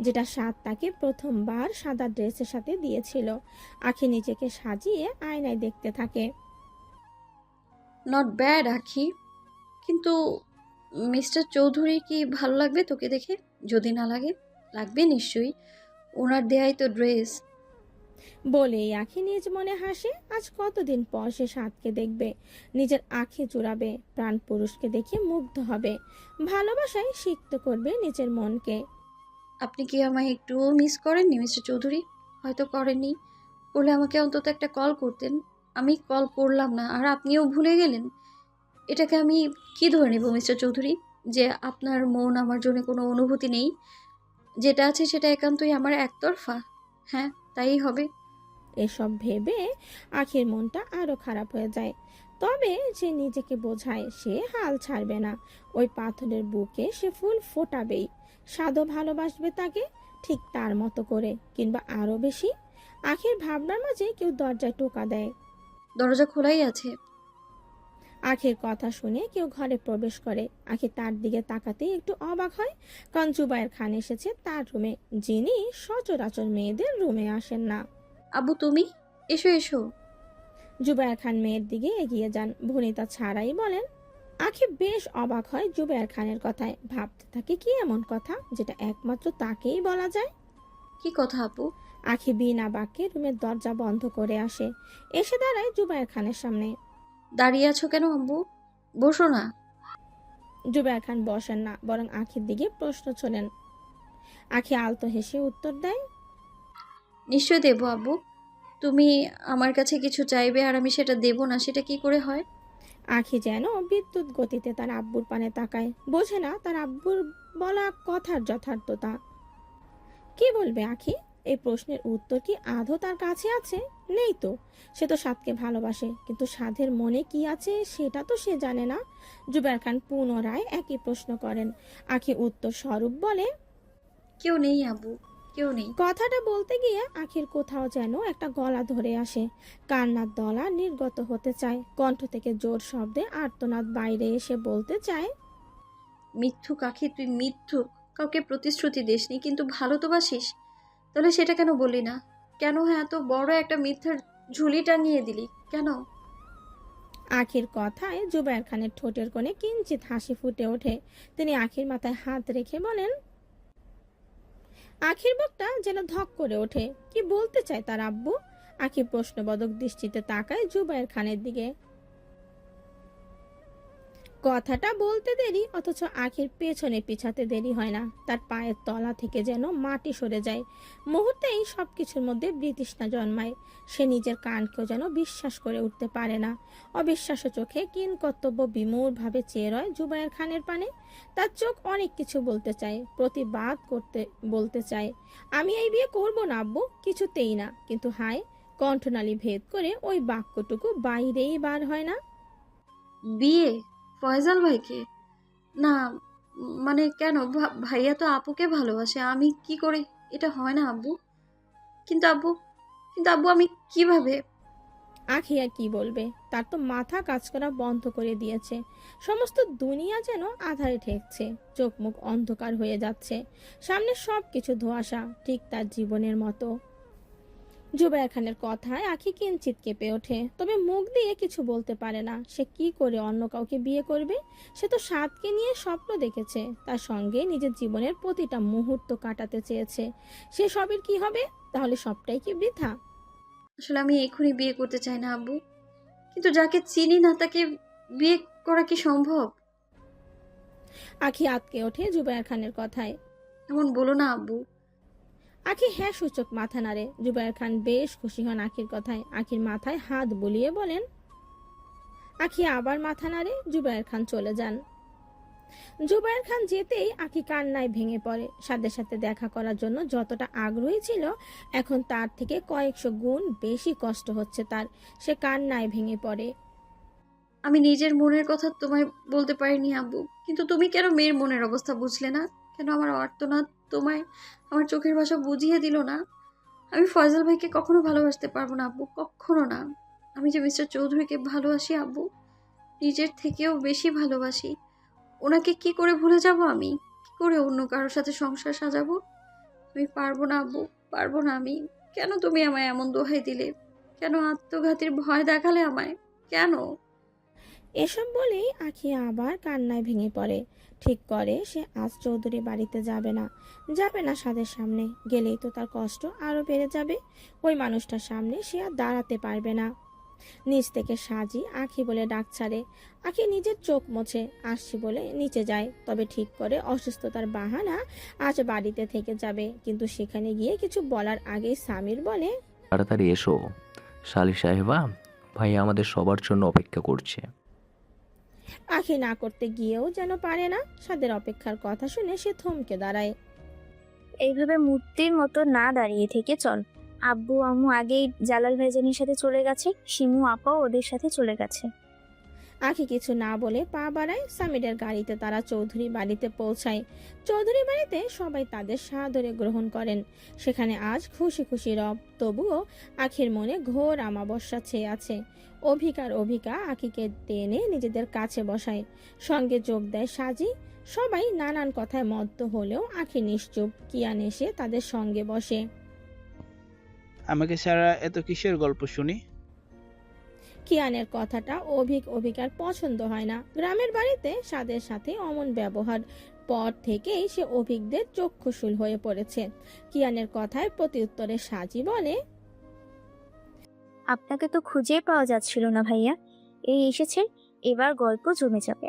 যেটা সাদ তাকে প্রথমবার সাদা ড্রেসের সাথে দিয়েছিল। আখি নিজেকে সাজিয়ে আয়নায় দেখতে থাকে। নট ব্যাড আখি, কিন্তু মিস্টার চৌধুরী কি ভালো লাগবে তোকে দেখে? যদি না লাগে, লাগবে নিশ্চয়ই, ওনার দেয়াই তো ড্রেস। বলেই আখি নিজ মনে হাসে। আজ কতদিন পর সে সাদকে দেখবে, নিজের আখি চুরাবে, প্রাণ পুরুষকে দেখে মুগ্ধ হবে, ভালোবাসায় সিক্ত করবে নিজের মনকে। আপনি কি আমায় একটুও মিস করেননি মিস্টার চৌধুরী? হয়তো করেননি, করলে আমাকে অন্তত একটা কল করতেন। আমি কল করলাম না আর আপনিও ভুলে গেলেন। এটাকে আমি কি ধরে নেব মিস্টার চৌধুরী, যে আপনার মন আমার জন্য কোনো অনুভূতি নেই? যেটা আছে সেটা একান্তই আমার একতরফা। হ্যাঁ, তাই হবে। এসব ভেবে আখির মনটা আরো খারাপ হয়ে যায়। তবে সে নিজেকে বোঝায় সে হাল ছাড়বে না। ওই পাথরের বুকে সে ফুল ফোটাবেই। সাদও ভালোবাসবে তাকে, ঠিক তার মতো করে, কিংবা আরো বেশি। আখির ভাবনার মাঝে কেউ দরজায় টোকা দেয়। দরজা খোলাই আছে। আখির কথা শুনে কেউ ঘরে প্রবেশ করে। আখি তার দিকে তাকাতেই একটু অবাক হয়, কারণ জুবায়ের খান এসেছে তার রুমে, যিনি সচরাচর মেয়েদের রুমে আসেন না। আব্বু তুমি, এসো এসো। জুবায়ের খান মেয়ের দিকে এগিয়ে যান, ভনিতা ছাড়াই বলেন। আখি বেশ অবাক হয় জুবায়ের খানের কথায়, ভাবতে থাকে কি এমন কথা যেটা একমাত্র তাকেই বলা যায়। কি কথা আপু? আখি বিনা বাক্যে রুমের দরজা বন্ধ করে আসে, এসে দাঁড়ায় জুবায়ের খানের সামনে। দাঁড়িয়ে আছো কেন আব্বু? বসো না। জুবায়ের খান বসেন না, বরং আখির দিকে প্রশ্ন ছোড়েন। আখি আলতো হেসে উত্তর দেয়, নিশ্চয় দেবো আব্বু। তুমি আমার কাছে কিছু চাইবে আর আমি সেটা দেব না, সেটা কি করে হয়? আখি যেন বিদ্যুৎ গতিতে তার আব্বুর পানে তাকায়, বোঝে না তার আব্বুর বলা কথার যথার্থতা। কি বলবে আখি? এই প্রশ্নের উত্তর কি আদৌ তার কাছে আছে? নেই তো। সে তো সাদকে ভালোবাসে, কিন্তু সাদের মনে কি আছে সেটা তো সে জানে না। জুবায়ের খান পুনরায় একই প্রশ্ন করেন। আখি উত্তর স্বরূপ বলে, কেউ নেই আব্বু, কেউ নেই। কথাটা বলতে গিয়ে আখির কোথাও যেন একটা গলা ধরে আসে, কান্নার দলা নির্গত হতে চায়, কণ্ঠ থেকে জোর শব্দে আর্তনাদ বাইরে এসে বলতে চায়, মিথ্যুক আখি, তুই মিথ্যুক। কাউকে প্রতিশ্রুতি দিসনি, কিন্তু ভালো তো বাসিস। তাহলে সেটা কেন বললি না? কেন হ্যাঁ এত বড় একটা মিথ্যার ঝুলি টাঙিয়ে দিলি কেন? আখির কথায় জুবায়ের খানের ঠোঁটের কোণে কিঞ্চিত হাসি ফুটে ওঠে। তিনি আখির মাথায় হাত রেখে বলেন। আখির বুকটা যেন ধক করে ওঠে। কি বলতে চায় তার আব্বু? আখি প্রশ্নবোধক দৃষ্টিতে তাকায় জুবায়ের খানের দিকে। কথাটা বলতে দেরি, অথচ আখির পেছনে পিছাতে দেরি হয় না। তার পায়ের তলা থেকে যেন মাটি সরে যায়। মুহূর্তেই সবকিছুর মধ্যে বিতৃষ্ণা জন্মায়। সে নিজের কানকেও যেন বিশ্বাস করে উঠতে পারে না। অবিশ্বাস্য চোখে কিংকর্তব্য বিমূঢ় ভাবে চেয়ে রয় জুবায়ের খানের পানে। তার চোখ অনেক কিছু বলতে চায়, প্রতিবাদ করতে বলতে চায়, আমি এই বিয়ে করব না আব্বু, কিছুতেই না। কিন্তু হায়, কণ্ঠনালী ভেদ করে ওই বাক্যটুকু বাইরেই বার হয় না। বিয়ে? ফয়জাল ভাইকে? না, মানে কেন? ভাইয়া তো আপুকে ভালোবাসে, আমি কি করে? এটা হয় না আব্বু। কিন্তু আব্বু, আমি কিভাবে? আখিয়া কি বলবে? তার তো মাথা কাজ করা বন্ধ করে দিয়েছে। সমস্ত দুনিয়া যেন আধারে ঠেকছে। চোখ মুখ অন্ধকার হয়ে যাচ্ছে। সামনে সবকিছু ধোঁয়াশা, ঠিক তার জীবনের মতো। জুবায়ের খানের কথায় আখি কিঞ্চিত কেঁপে ওঠে, তবে মুখ দিয়ে কিছু বলতে পারে না। সে কি করে অন্য কাউকে বিয়ে করবে? সে তো সাদকে নিয়ে স্বপ্ন দেখেছে, তার সঙ্গে নিজের জীবনের প্রতিটা মুহূর্ত কাটাতে চেয়েছে। সে সবের কি হবে? তাহলে সবটাই কি বৃথা? আসলে আমি এখনই বিয়ে করতে চাই না আব্বু, কিন্তু যাকে চিনি না তাকে বিয়ে করা কি সম্ভব? আখি আতকে ওঠে জুবায়ের খানের কথায়। এমন বলো না আব্বু। আখি হ্যাঁ সূচক মাথা নাড়ে। জুবায়ের খান বেশ খুশি হন আখির কথায়। আখির মাথায় হাত বুলিয়ে বলেন। আখি আবার মাথা নাড়ে। জুবায়ের খান চলে যান। জুবায়ের খান যেতেই আখি কান্নায় ভেঙে পড়ে। সাথে সাথে দেখা করার জন্য যতটা আগ্রহী ছিল, এখন তার থেকে কয়েকশো গুণ বেশি কষ্ট হচ্ছে তার। সে কান্নায় ভেঙে পড়ে। আমি নিজের মনের কথা তোমায় বলতে পারিনি আব্বু, কিন্তু তুমি কেন মেয়ের মনের অবস্থা বুঝলে না? কেন আমার আর্তনাদ তোমায় আমার চোখের ভাষা বুঝিয়ে দিল না? আমি ফয়জাল ভাইকে কখনো ভালোবাসতে পারবো না আব্বু, কখনো না। আমি যে মিস্টার চৌধুরীকে ভালোবাসি আব্বু, নিজের থেকেও বেশি ভালোবাসি। ওনাকে কি করে ভুলে যাব আমি? কি করে অন্য কারোর সাথে সংসার সাজাবো? আমি পারবো না আব্বু, পারবো না আমি। কেন তুমি আমায় এমন দোহাই দিলে? কেন আত্মঘাতীর ভয় দেখালে আমায়? কেন? এসব বলেই আখি আবার কান্নায় ভেঙে পড়ে। ঠিক করে সে আজ চৌধুরী বাড়িতে যাবে না। যাবে না সাদের সামনে। গেলেই তো তার কষ্ট আরো বেড়ে যাবে। ওই মানুষটার সামনে সে আর দাঁড়াতে পারবে না। নিচ থেকে সাজি আখি বলে ডাক ছাড়ে। আখি নিজের চোখ মোছে। আসছি বলে নিচে যায়। তবে ঠিক করে অসুস্থতার বাহানা আজ বাড়িতে থেকে যাবে। কিন্তু সেখানে গিয়ে কিছু বলার আগেই সামির বলে। তাড়াতাড়ি এসো শালি সাহেবা, ভাই আমাদের সবার জন্য অপেক্ষা করছে। আখি না করতে গিয়েও যেন পারে না। সাদের অপেক্ষার কথা শুনে সে থমকে দাঁড়ায়। এইভাবে মূর্তির মতো না দাঁড়িয়ে থেকে চল। আব্বু আম্মু আগেই জালাল ভাইজানের সাথে চলে গেছে, শিমু আপাও ওদের সাথে চলে গেছে। আখি কিছু না বলে পা বাড়ায়। সামিরের গাড়িতে তারা চৌধুরী বাড়িতে পৌঁছায়। চৌধুরী বাড়িতে সবাই তাদের সাদরে গ্রহণ করেন। সেখানে আজ খুশি খুশি রব। তবুও আখির মনে ঘোর আমাবস্যা ছেয়ে আছে। অভিকা আখিকে টেনে নিজেদের কাছে বসায়। সঙ্গে যোগ দেয় সাজি। সবাই নানান কথায় মত্ত হলেও আখি নিশ্চুপ। কিয়ান এসে তাদের সঙ্গে বসে। আমাকে ছাড়া এত কিসের গল্প শুনি? কিয়ানের কথাটা অভিকার পছন্দ হয় না। গ্রামের বাড়িতে সাদের সাথে অমন ব্যবহার পর থেকেই সে অভিকদের চক্ষুশূল হয়ে পড়েছে। কিয়ানের কথায় প্রতিউত্তরে সাজি বলে। আপনাকে তো খুঁজেই পাওয়া যাচ্ছিল না ভাইয়া, এই এসেছে, এবার গল্প জমে যাবে।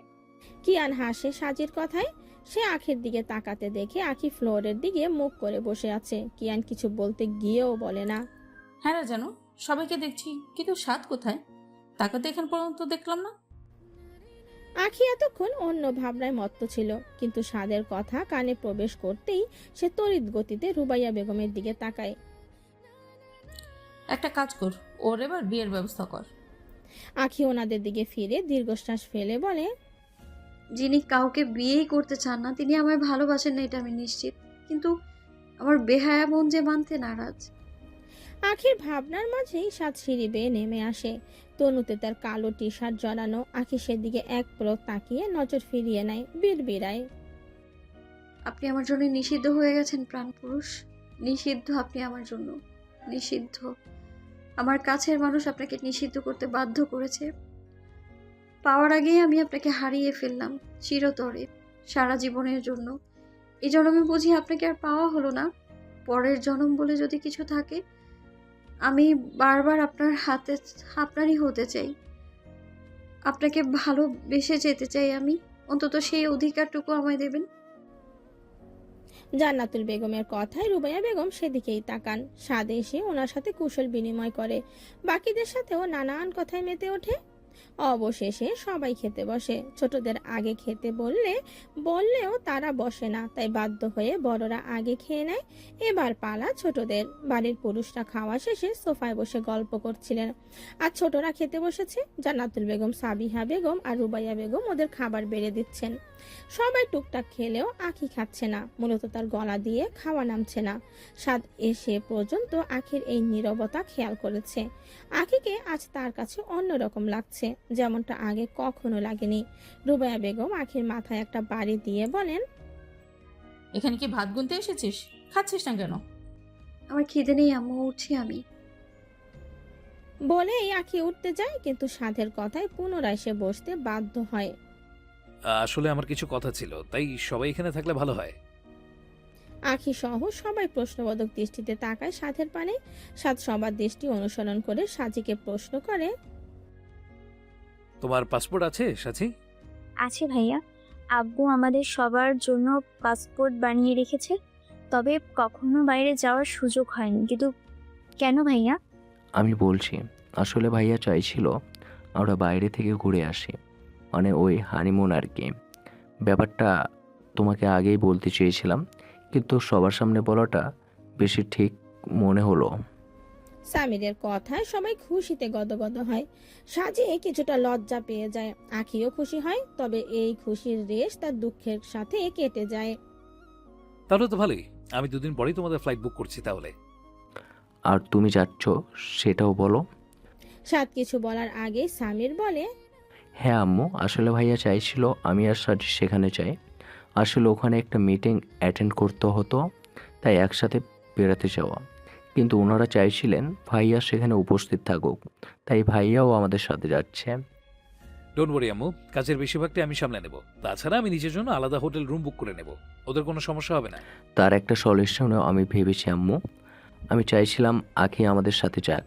কিয়ান হাসে সাজির কথায়। সে আখির দিকে তাকাতে দেখে আখি ফ্লোরের দিকে মুখ করে বসে আছে। কিয়ান কিছু বলতে গিয়েও বলে না। হ্যাঁ রে, জানো সবাইকে দেখছি, কিন্তু স্বাদ কোথায়? তাকে তো এখন পর্যন্ত দেখলাম না। আখি এতক্ষণ অন্য ভাবনায় মত্ত ছিল, কিন্তু সাদের কথা কানে প্রবেশ করতেই সে তড়িৎ গতিতে রুবাইয়া বেগমের দিকে তাকায়। একটা কাজ কর, ওর এবার বিয়ের ব্যবস্থা কর। আখি ওনাদের দিকে ফিরে দীর্ঘশ্বাস ফেলে বলে। যিনি কাউকে বিয়েই করতে চান না তিনি আমায় ভালোবাসেন না, এটা আমি নিশ্চিত। কিন্তু আমার বেহায়া মন যে মানতে নারাজ। আখির ভাবনার মাঝেই সাত সিঁড়ি বেয়ে নেমে আসে। তনুতে তার কালো টি শার্ট জড়ানো। আখি সেদিকে এক পলক তাকিয়ে নজর ফিরিয়ে নেয়, বিড়বিড়ায়। আপনি আমার জন্য নিষিদ্ধ হয়ে গেছেন প্রাণপুরুষ। নিষিদ্ধ আপনি আমার জন্য, নিষিদ্ধ। আমার কাছের মানুষ আপনাকে নিষিদ্ধ করতে বাধ্য করেছে। পাওয়ার আগেই আমি আপনাকে হারিয়ে ফেললাম চিরতরে, সারা জীবনের জন্য। এই জন্মে বুঝি আপনাকে আর পাওয়া হলো না। পরের জন্ম বলে যদি কিছু থাকে, আমি বারবার আপনার হাতে আপনারই হতে চাই। আপনাকে ভালোবেসে যেতে চাই আমি। অন্তত সেই অধিকারটুকু আমায় দেবেন। জান্নাতুল বেগমের কথায় রুবাইয়া বেগম সেদিকেই তাকান। সাদ এসে ওনার সাথে কুশল বিনিময় করে, বাকিদের সাথেও নানান কথায় মেতে ওঠে। অবশেষে সবাই খেতে বসে। ছোটদের আগে খেতে বললেও তারা বসে না, তাই বাধ্য হয়ে বড়রা আগে খেয়ে নেয়। এবার পালা ছোটদের। বাড়ির পুরুষরা খাওয়া শেষে সোফায় বসে গল্প করছিলেন, আর ছোটরা খেতে বসেছে। জান্নাতুল বেগম, সাবিহা বেগম আর রুবাইয়া বেগম ওদের খাবার বেড়ে দিচ্ছেন। সবাই টুকটাক খেলেও আখি খাচ্ছে না, মূলত তার গলা দিয়ে খাওয়া নামছে না। সাদ এসে পর্যন্ত আখির এই নীরবতা খেয়াল করেছে। আখিকে আজ তার কাছে অন্যরকম লাগছে, যেমনটা আগে কখনো লাগেনি। রুবাইয়া বেগম আখির মাথায় একটা বাড়ি দিয়ে বলেন, এখানে কি ভাত গুনতে এসেছিস? খাচ্ছিস না কেন? আমার খিদে নেই আম্মু, উঠছি আমি। বলেই আখি উঠতে যায়, কিন্তু সাধের কথায় পুনরায় সে বসতে বাধ্য হয়। আসলে আমার কিছু কথা ছিল, তাই সবাই এখানে থাকলে ভালো হয়। আখি সহ সবাই প্রশ্নবোধক দৃষ্টিতে তাকায় সাধের পানে। সাধ সবার দৃষ্টি অনুসরণ করে সাজিকে প্রশ্ন করে, তোমার পাসপোর্ট আছে সাচি? আছে ভাইয়া, আব্বু আমাদের সবার জন্য পাসপোর্ট বানিয়ে রেখেছে, তবে কখনো বাইরে যাওয়ার সুযোগ হয়নি। কিন্তু কেন ভাইয়া? আমি বলছি, আসলে ভাইয়া চাইছিল আমরা বাইরে থেকে ঘুরে আসি, মানে ওই হানিমুন আর কি। ব্যাপারটা তোমাকে আগেই বলতে চেয়েছিলাম, কিন্তু সবার সামনে বলাটা বেশি ঠিক মনে হলো। সামিরের কথায় সবাই খুশিতে গদগদ হয়। সাজি কিছুটা লজ্জা পেয়ে যায়, আখিও খুশি হয়, তবে এই খুশির রেশ তার দুঃখের সাথে কেটে যায়। তাহলে তো ভালোই, আমি 2 দিন পরেই তোমাদের ফ্লাইট বুক করছি তাহলে। আর তুমি যাচ্ছ সেটাও বলো। সাদ কিছু বলার আগে সামির বলে, হ্যাঁ আম্মু, আসলে ভাইয়া চাইছিল আমি আর সাজি সেখানে যাই। আসলে ওখানে একটা মিটিং অ্যাটেন্ড করতে হতো, তাই একসাথে বেড়াতে যাওয়া। কিন্তু ওনারা চাইছিলেন ভাইয়া সেখানে উপস্থিত থাকুক, তাই ভাইয়াও আমাদের সাথে যাচ্ছে। ডোন্ট ওয়ারি আম্মু, কাজের বেশিরভাগটাই আমি সামলে নেব। তাছাড়া আমি নিজের জন্য আলাদা হোটেল রুম বুক করে নেব, ওদের কোনো সমস্যা হবে না। তার একটা সলিউশনও আমি ভেবেছি আম্মু। আমি চাইছিলাম আখি আমাদের সাথে যাক।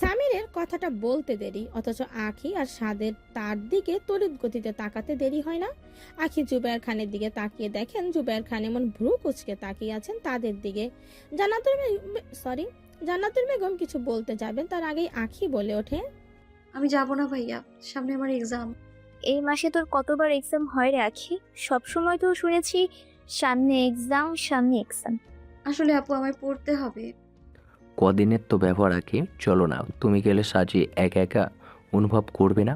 সামিরের কথাটা বলতে দেরি, অথচ আখি আর সাদের তার দিকে তড়িৎ গতিতে তাকাতে দেরি হয় না। আখি জুবায়ের খানের দিকে তাকিয়ে দেখেন জুবায়ের খান এমন ভ্রু কুচকে তাকিয়ে আছেন তাদের দিকে। জান্নাতুল বেগম কিছু বলতে যাবেন, তার আগেই আখি বলে ওঠে, আমি যাব না ভাইয়া, সামনে আমার এক্সাম। এই মাসে তোর কতবার এক্সাম হয় রে আখি? সবসময় তো শুনেছি সামনে এক্সাম সামনে এক্সাম। আসলে আপু আমায় পড়তে হবে। কদিনের তো ব্যাপার আখি, চলো না, তুমি গেলে সাজি একা একা অনুভব করবে না।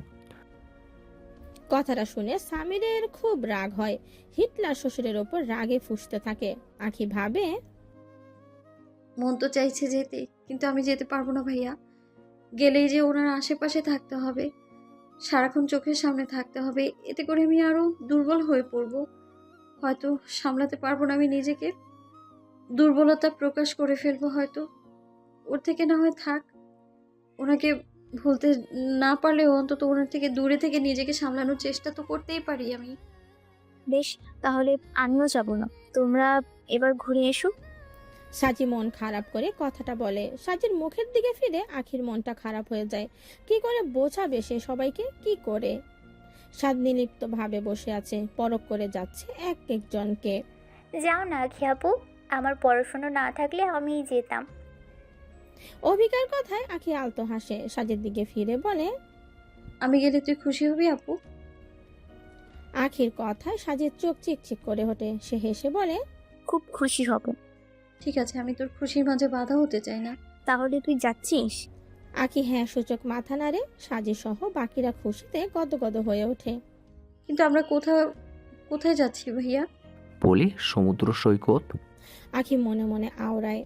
কথাটা শুনে সামিরের খুব রাগ হয়। হিটলার শ্বশুরের ওপর রাগে ফুঁসতে থাকে। আখি ভাবে, মন তো চাইছে যেতে, কিন্তু আমি যেতে পারবো না ভাইয়া। গেলেই যে ওনার আশেপাশে থাকতে হবে, সারাক্ষণ চোখের সামনে থাকতে হবে, এতে করে আমি আরো দুর্বল হয়ে পড়বো। হয়তো সামলাতে পারবো না আমি নিজেকে, দুর্বলতা প্রকাশ করে ফেলবো হয়তো। ওর থেকে না হয় থাক, ওনাকে ভুলতে না পারলেও অন্তত ওনার থেকে দূরে থেকে নিজেকে সামলানোর চেষ্টা তো করতেই পারি আমি। বেশ, তাহলে আমিও যাব না, তোমরা এবার ঘুরে এসো। সাজি মন খারাপ করে কথাটা বলে। সাজির মুখের দিকে ফিরে আখির মনটা খারাপ হয়ে যায়। কি করে বোঝাবে সে সবাইকে? কি করে? সাদ নিলিপ্ত ভাবে বসে আছে, পরখ করে যাচ্ছে এক একজনকে। যাও না আখি আপু, আমার পড়াশোনা না থাকলে আমিই যেতাম। অভিকার কথায় আখি আলতো হাসে, সাজের দিকে ফিরে বলে, আমি গেলে তুই খুশি হবি আপু? আখির কথায় সাজের চোখ চিকচিক করে ওঠে। সে হেসে বলে, খুব খুশি হব। ঠিক আছে, আমি তোর খুশির মাঝে বাধা হতে চাই না। তাহলে তুই যাচ্ছিস? আখি হ্যাঁ সূচক মাথা নাড়ে। সাজি সহ বাকিরা খুশিতে গদগদ হয়ে ওঠে। কিন্তু আমরা কোথায় যাচ্ছি ভাইয়া? বলি সমুদ্র সৈকত। আখি মনে মনে আওড়ায়।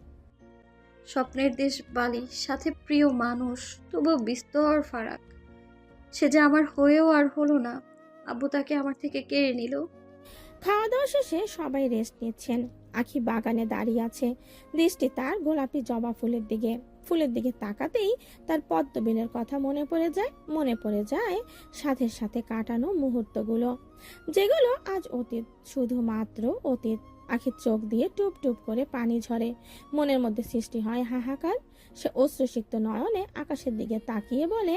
স্বপ্নের দেশ বালি, সাথে প্রিয় মানুষ, তবুও বিস্তর ফারাক। সে যে আমার হয়েও আর হলো না, আব্বু তাকে আমার থেকে কেড়ে নিল। খাওয়া দাওয়া শেষে সবাই রেস্ট নিচ্ছেন। আখি বাগানে দাঁড়িয়ে আছে, দৃষ্টি তার গোলাপি জবা ফুলের দিকে। ফুলের দিকে তাকাতেই তার পদ্মবিনের কথা মনে পড়ে যায় সাথের সাথে কাটানো মুহূর্তগুলো, যেগুলো আজ অতীত, শুধুমাত্র অতীত। আখির চোখ দিয়ে টুপ টুপ করে পানি ঝরে, মনের মধ্যে সৃষ্টি হয় হাহাকার। সে অশ্রুসিক্ত নয়নে আকাশের দিকে তাকিয়ে বলে,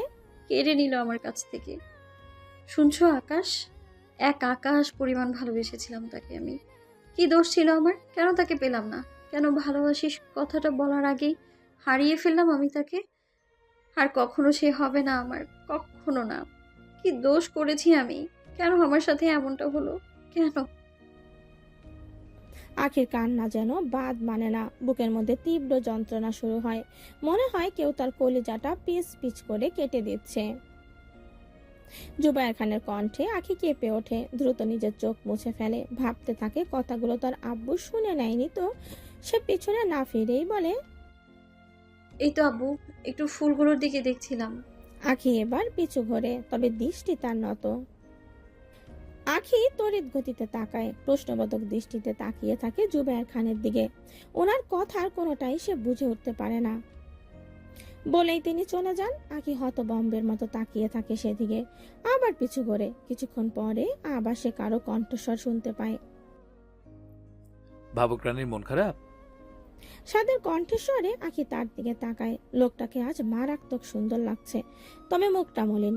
কেড়ে নিল আমার কাছ থেকে। শুনছো আকাশ, এক আকাশ পরিমাণ ভালোবেসেছিলাম তাকে আমি। কি দোষ ছিল আমার? কেন তাকে পেলাম না? কেন ভালোবাসিস কথাটা বলার আগেই হারিয়ে ফেললাম আমি তাকে? আর কখনো সে হবে না আমার, কখনো না। কি দোষ করেছি আমি? কেন আমার সাথে এমনটা হলো? কেন? আখির কান্না যেন বাদ মানে না, বুকের মধ্যে তীব্র যন্ত্রণা শুরু হয়। মনে হয় কেউ তার কলিজাটা পিচ পিচ করে কেটে দিচ্ছে। জুবায়ের খানের কণ্ঠে আখি কেঁপে ওঠে, দ্রুত নিজের চোখ মুছে ফেলে, ভাবতে থাকে কথাগুলো তার আব্বু শুনে নেয়নি তো। সে পিছনে না ফিরেই বলে, এই তো আব্বু, একটু ফুলগুলোর দিকে দেখছিলাম। আখি এবার পিছু ঘোরে, তবে দৃষ্টি তার নত। আখি তড়িৎ গতিতে তাকায়, প্রশ্নবোধক দৃষ্টিতে তাকিয়ে থাকে জুবায়ের খানের দিকে। ওনার কথার কোনোটাই সে বুঝে উঠতে পারে না। বলেই তিনি চলে যান। আখি হতবম্বের মতো তাকিয়ে থাকে সেদিকে, আবার পিছু ঘোরে। কিছুক্ষণ পরে আবার সে কারো কণ্ঠস্বর শুনতে পায়। ভাবুক রানীর মন খারাপ? সাদের কণ্ঠস্বরে আখি তার দিকে তাকায়। লোকটাকে আজ মারাত্মক সুন্দর লাগছে, তবে মুখটা মলিন।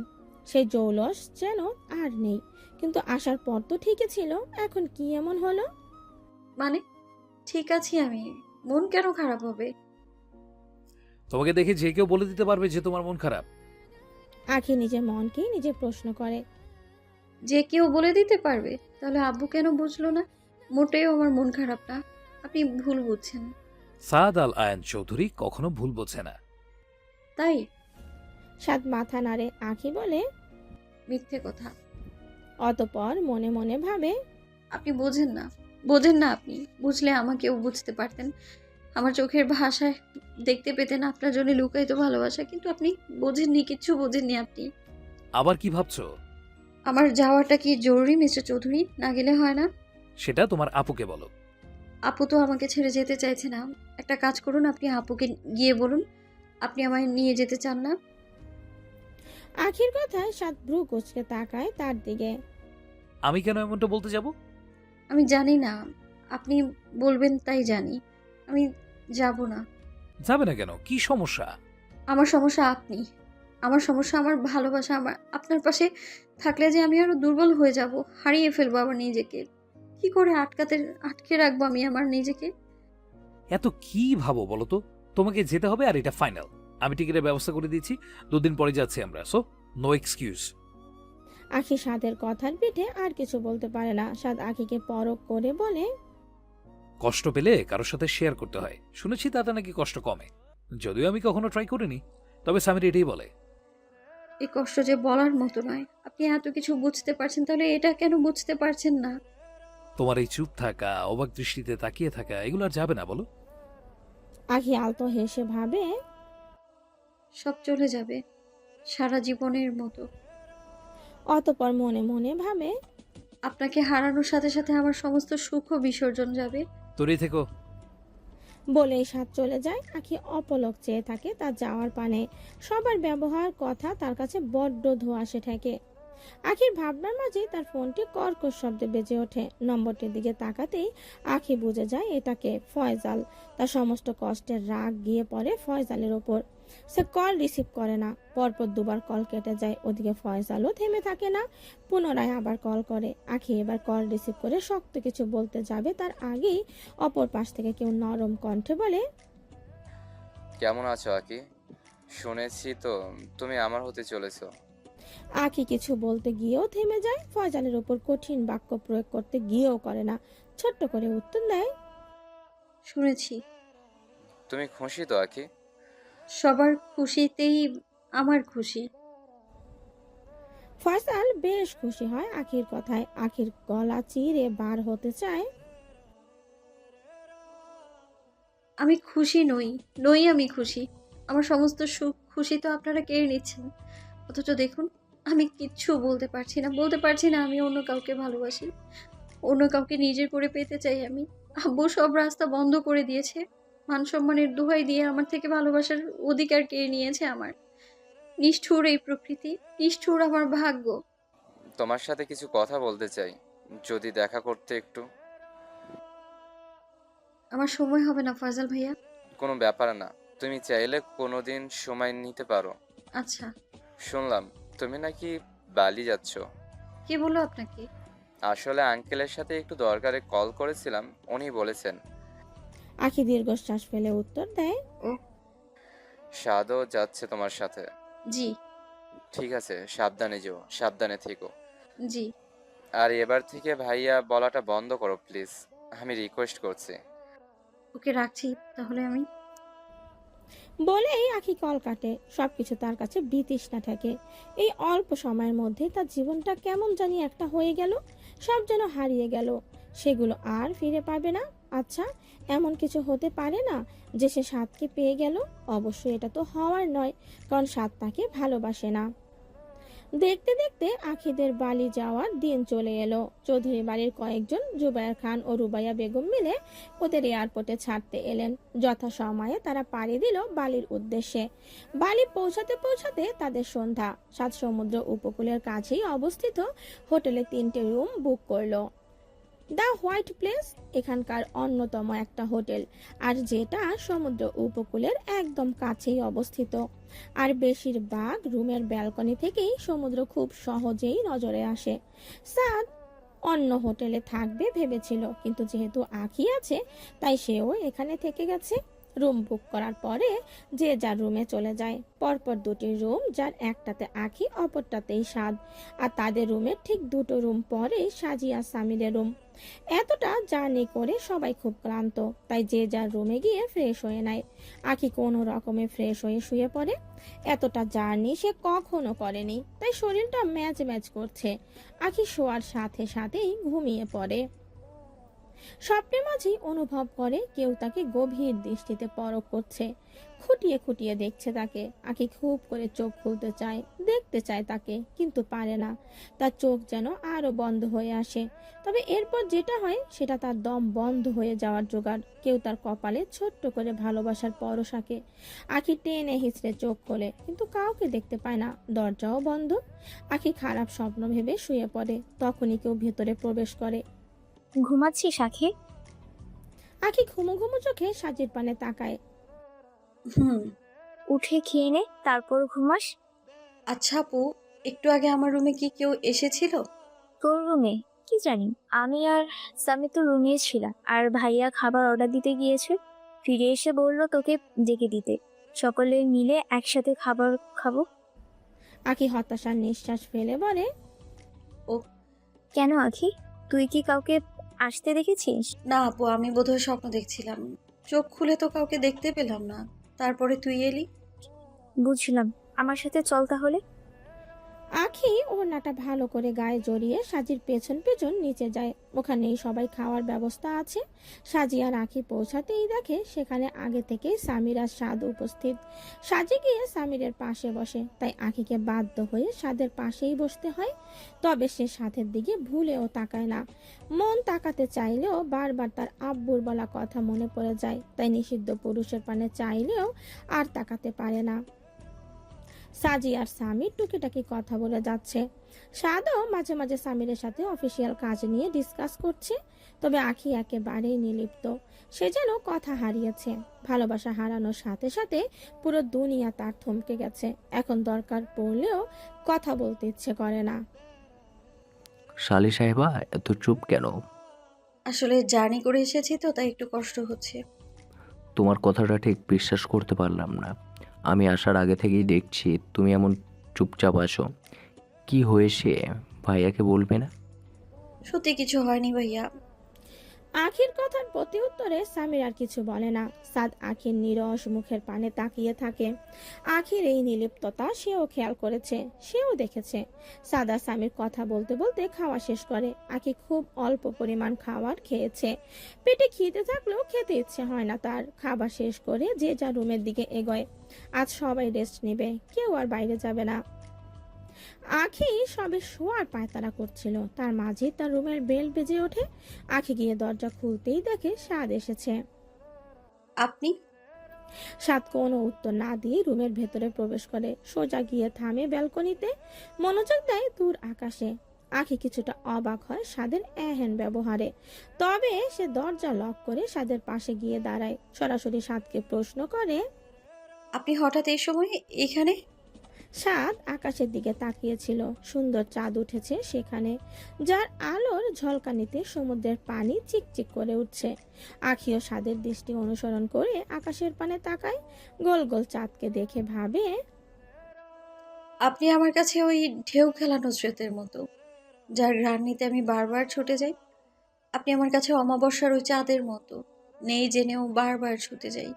সেই জৌলস যেন আর নেই। কিন্তু আসার পর তো ঠিকই ছিল, এখন কি এমন হলো? মানে ঠিক আছি আমি, মন কেন খারাপ হবে? তোমাকে দেখে যে কেউ বলে দিতে পারবে যে তোমার মন খারাপ। আখি নিজের মনকেই নিজে প্রশ্ন করে। যে কেউ বলে দিতে পারবে? তাহলে আব্বু কেন বুঝলো না? মোটেও আমার মন খারাপ না, আপনি ভুল বুঝছেন। সাদ আল আয়ান চৌধুরী কখনো ভুল বোঝে না। তাই? সাদ মাথা নাড়ে। আখি বলে, মিথ্যে কথা। অতঃপর মনে মনে ভাবে, আপনি বোঝেন না, বোঝেন না আপনি। বুঝলে আমাকেও বুঝতে পারতেন, আমার চোখের ভাষায় দেখতে পেতেন আপনার জন্য লুকায়িত ভালোবাসা। কিন্তু আপনি বোঝেননি, কিচ্ছু বোঝেননি আপনি। আবার কি ভাবছো? আমার যাওয়াটা কি জরুরি মিস্টার চৌধুরী? না গেলে হয় না? সেটা তোমার আপুকে বলো। আপু তো আমাকে ছেড়ে যেতে চাইছে না। একটা কাজ করুন, আপনি আপুকে গিয়ে বলুন আপনি আমায় নিয়ে যেতে চান না। আখির কথায় সাদ ভ্রু কুঁচকে তাকায় তার দিকে। আমি কেন এমনটা বলতে যাব? আমি জানি না, আপনি বলবেন তাই জানি। আমি যাব না। যাবে না কেন? কি সমস্যা? আমার সমস্যা আপনি, আমার সমস্যা আমার ভালোবাসা। আমার আপনার পাশে থাকলে যে আমি আরো দুর্বল হয়ে যাব, হারিয়ে ফেলবো আবার নিজেকে। কি করে আটকে রাখবো আমি আমার নিজেকে? এত কি ভাবো বলো তো? তোমাকে যেতে হবে, আর এটা ফাইনাল। আমি টিকিটের ব্যবস্থা করে দিচ্ছি, 2 দিন পরে যাচ্ছি আমরা, সো নো এক্সকিউজ। আখি সাদের কথার পিঠে আর কিছু বলতে পারে না। সাদ আখিকে পরখ করে বলে, কষ্ট পেলে কারোর সাথে শেয়ার করতে হয়, শুনেছি তাতে নাকি কষ্ট কমে। যদিও আমি কখনো ট্রাই করিনি, তবে সামির এটাই বলে। এই কষ্ট যে বলার মতো নয়। আপনি এত কিছু বুঝতে পারছেন, তাহলে এটা কেন বুঝতে পারছেন না? তোমার এই চুপ থাকা, অবাক দৃষ্টিতে তাকিয়ে থাকা, এগুলো আর যাবে না বলো। আখি আলতো হেসে ভাবে, সব চলে যাবে, সারা জীবনের মতো। অতঃপর মনে মনে ভাবে, আপনাকে হারানোর সাথে সাথে আমার সমস্ত সুখও বিসর্জন যাবে। তোরই থেকো। বলেই সাদ চলে যায়। আখি অপলক চেয়ে থাকে তার যাওয়ার পানে। সবার ব্যবহার কথা তার কাছে বড্ড ধোঁয়াশে ঠেকে। আখির ভাবনার মাঝে তার ফোনটি কর্কশ শব্দে বেজে ওঠে। নম্বরটির দিকে তাকাতেই আখি বুঝে যায় এটাকে ফয়জাল। তার সমস্ত কষ্টের রাগ গিয়ে পড়ে ফয়জালের ওপর। সে কল রিসিভ করে না। পরপর 2বার কল কেটে যায়। ওদিকে ফয়জালও থেমে থাকে না, পুনরায় আবার কল করে। আখি এবার কল রিসিভ করে শক্ত কিছু বলতে যাবে, তার আগেই অপর পাশ থেকে কেউ নরম কণ্ঠে বলে, কেমন আছো আকি? শুনেছি তো তুমি আমার হতে চলেছো। আখি কিছু বলতে গিয়েও থেমে যায়। ফয়জালের উপর কঠিন বাক্য প্রয়োগ করতে গিয়েও করে না, ছোট্ট করে উত্তর দেয়, শুনেছি। তুমি খুশি তো আকি? সবার খুশিতেই আমার খুশি। ফয়সাল বেশ খুশি হয় আখির কথায়। আখির গলা চিরে বার হতে চায়, আমি খুশি নই আমি খুশি। আমার সমস্ত সুখ খুশি তো আপনারা কেড়ে নিচ্ছেন। অথচ দেখুন, আমি কিচ্ছু বলতে পারছি না আমি অন্য কাউকে ভালোবাসি, অন্য কাউকে নিজের করে পেতে চাই আমি। আব্বু সব রাস্তা বন্ধ করে দিয়েছে। মান সম্মানের দোহাই দিয়ে আমার থেকে ভালোবাসার অধিকার কেড়ে নিয়েছে আমার। নিষ্ঠুর এই প্রকৃতি, নিষ্ঠুর আমার ভাগ্য। তোমার সাথে কিছু কথা বলতে চাই, যদি দেখা করতে একটু। আমার সময় হবে না ফাজাল ভাইয়া। কোনো ব্যাপার না, তুমি চাইলে কোনো দিন সময় নিতে পারো। আচ্ছা। শুনলাম তুমি নাকি বালি যাচ্ছ। কে বললো আপনাকে? আসলে আঙ্কেলের সাথে একটু দরকারে কল করেছিলাম, উনি বলেছেন। আখি দীর্ঘশ্বাস ফেলে উত্তর দেয়, ও সাদও যাচ্ছে তোমার সাথে। জি। ঠিক আছে, সাবধানে যেও, সাবধানে থেকো। জি। আর এবার থেকে ভাইয়া বলাটা বন্ধ করো প্লিজ, আমি রিকোয়েস্ট করছি। ওকে রাখছি তাহলে আমি। বলেই আখি কল কাটে। সবকিছু তার কাছে বিতৃষ্ণা ঠেকে। এই অল্প সময়ের মধ্যে তার জীবনটা কেমন জানি একটা হয়ে গেল, সব যেন হারিয়ে গেল, সেগুলো আর ফিরে পাবে না। আচ্ছা, এমন কিছু হতে পারে না যে সে সাতকে পেয়ে গেল? অবশ্যই এটা তো হওয়ার নয়, কারণ সাত তাকে ভালোবাসে না। দেখতে দেখতে আখিদের বালি যাওয়ার দিন চলে এলো। চৌধুরী বাড়ির কয়েকজন জুবায়ের খান ও রুবাইয়া বেগম মিলে ওদের এয়ারপোর্টে ছাড়তে এলেন। যথাসময়ে তারা পাড়ি দিল বালির উদ্দেশ্যে। বালি পৌঁছাতে পৌঁছাতে তাদের সন্ধ্যা। সাত সমুদ্র উপকূলের কাছেই অবস্থিত হোটেলে 3টে রুম বুক করলো। দ্য হোয়াইট প্লেস এখানকার অন্যতম একটা হোটেল, আর যেটা সমুদ্র উপকূলের একদম কাছেই অবস্থিত। আর বেশিরভাগ রুমের ব্যালকনি থেকেই সমুদ্র খুব সহজেই নজরে আসে। সাদ অন্য হোটেলে থাকবে ভেবেছিল, কিন্তু যেহেতু আখি আছে তাই সেও এখানে থেকে গেছে। রুম বুক করার পরে যে যার রুমে চলে যায়। পরপর 2টি রুম, যার একটাতে আখি অপরটাতেই সাদ। আর তাদের রুমের ঠিক 2টো রুম পরে সাজিয়া সামিরের রুম। এতটা জার্নি করে সবাই খুব ক্লান্ত, তাই যে যার রুমে গিয়ে ফ্রেশ হয়ে নেয়। আখি কোনো রকমে ফ্রেশ হয়ে শুয়ে পড়ে। এতটা জার্নি সে কখনো করেনি, তাই শরীরটা ম্যাচ ম্যাচ করছে। আখি শোয়ার সাথে সাথেই ঘুমিয়ে পড়ে। স্বপ্নের মাঝেই অনুভব করে কেউ তাকে গভীর দৃষ্টিতে পরখ করছে, খুঁটিয়ে খুঁটিয়ে দেখছে তাকে। আখি খুব করে চোখ খুলতে চায়, দেখতে চায় তাকে, কিন্তু পারে না। তার চোখ যেন আরো বন্ধ হয়ে আসে। তবে এরপর যেটা হয় সেটা তার দম বন্ধ হয়ে যাওয়ার জোগাড়। কেউ তার কপালে ছোট্ট করে ভালোবাসার পরশ আঁকে। আখি টেনে হিঁচড়ে চোখ খোলে, কিন্তু কাউকে দেখতে পায় না, দরজাও বন্ধ। আখি খারাপ স্বপ্ন ভেবে শুয়ে পড়ে। তখনই কেউ ভেতরে প্রবেশ করে। ঘুমাচ্ছিস আখি? আখি ঘুমো ঘুমো চোখে সাজির পানে তাকায়। হুম। উঠে খেয়ে নে, তারপর ঘুমাস। আচ্ছা আপু, একটু আগে আমার রুমে কি কেউ এসেছিল? তোর রুমে? কি জানি, আমি আর সামি তো রুমেই ছিলাম, আর ভাইয়া খাবার অর্ডার দিতে গিয়েছে, ফিরে এসে বললো তোকে ডেকে দিতে, সকলে মিলে একসাথে খাবার খাবো। আখি হতাশার নিঃশ্বাস ফেলে বলে, ও কেন আখি, তুই কি কাউকে আসতে দেখেছিস? না আপু, আমি বোধহয় স্বপ্ন দেখছিলাম। চোখ খুলে তো কাউকে দেখতে পেলাম না, তারপরে তুই এলি। বুঝলাম, আমার সাথে চল তাহলে। আখি ওড়নাটা ভালো করে গায়ে জড়িয়ে সাজির পেছন পেছন নিচে যায়। ওখানেই সবাই খাওয়ার ব্যবস্থা আছে। সাজি আর আখি পৌঁছাতেই দেখে সেখানে আগে থেকেই সামির আর সাদ উপস্থিত। সাজি গিয়ে সামিরের পাশে বসে, তাই আখিকে বাধ্য হয়ে সাদের পাশেই বসতে হয়। তবে সে সাদের দিকে ভুলেও তাকায় না। মন তাকাতে চাইলেও বারবার তার আব্বুর বলা কথা মনে পড়ে যায়, তাই নিষিদ্ধ পুরুষের পানে চাইলেও আর তাকাতে পারে না। সাজি আর সামির টুকিটাকি কথা বলে যাচ্ছে। সাদও মাঝে মাঝে সামিরের সাথে অফিসিয়াল কাজ নিয়ে ডিসকাস করছে। তবে আখি একেবারেই নির্লিপ্ত, সে যেন কথা হারিয়েছে। ভালোবাসা হারানোর সাথে সাথে পুরো দুনিয়া তার থমকে গেছে। এখন দরকার পড়লেও কথা বলতে ইচ্ছে করে না। শালি সাহেবা এত চুপ কেন? আসলে জার্নি করে এসেছি তো, তাই একটু কষ্ট হচ্ছে। তোমার কথাটা ঠিক বিশ্বাস করতে পারলাম না। আমি আসার আগে থেকেই দেখছি তুমি এমন চুপচাপ আছো। কি হয়েছে ভাইয়াকে বলবে না? সত্যি কিছু হয়নি ভাইয়া। আখির কথার প্রতি উত্তরে সামির আর কিছু বলে না। সাদ আখির নিরস মুখের পানে তাকিয়ে থাকে। আখির এই নির্লিপ্ততা সেও খেয়াল করেছে, সেও দেখেছে। সাদা সামির কথা বলতে বলতে খাওয়া শেষ করে। আখি খুব অল্প পরিমাণ খাবার খেয়েছে। পেটে খিদে থাকলেও খেতে ইচ্ছে হয় না তার। খাবার শেষ করে যে যার রুমের দিকে এগোয়। আজ সবাই রেস্ট নেবে, কেউ আর বাইরে যাবে না। আখি সবে শোয়ার পায়তারা করছিল, তার মাঝে তার রুমের বেল বেজে ওঠে। আখি গিয়ে দরজা খুলতেই দেখে সাদ এসেছে। আপনি? সাদ কোনো উত্তর না দিয়ে রুমের ভেতরে প্রবেশ করে, সোজা গিয়ে থামে ব্যালকনিতে, মনোযোগ দেয় দূর আকাশে। আখি কিছুটা অবাক হয় সাদের এহেন ব্যবহারে, তবে সে দরজা লক করে সাদের পাশে গিয়ে দাঁড়ায়, সরাসরি সাদকে প্রশ্ন করে। আপনি হঠাৎ এই সময় এখানে? সাদ আকাশের দিকে তাকিয়েছিল, সুন্দর চাঁদ উঠেছে সেখানে, যার আলোর ঝলকানিতে সমুদ্রের পানি চিকচিক করে উঠছে। আখিও সাদের দৃষ্টি অনুসরণ করে আকাশের পানে তাকায়, গোল গোল চাঁদকে দেখে ভাবে, আপনি আমার কাছে ওই ঢেউ খেলানো স্রোতের মতো, যার ঘ্রাণ নিতে আমি বারবার ছুটে যাই। আপনি আমার কাছে অমাবস্যার ওই চাঁদের মতো, নেই জেনেও বারবার ছুটে যাই।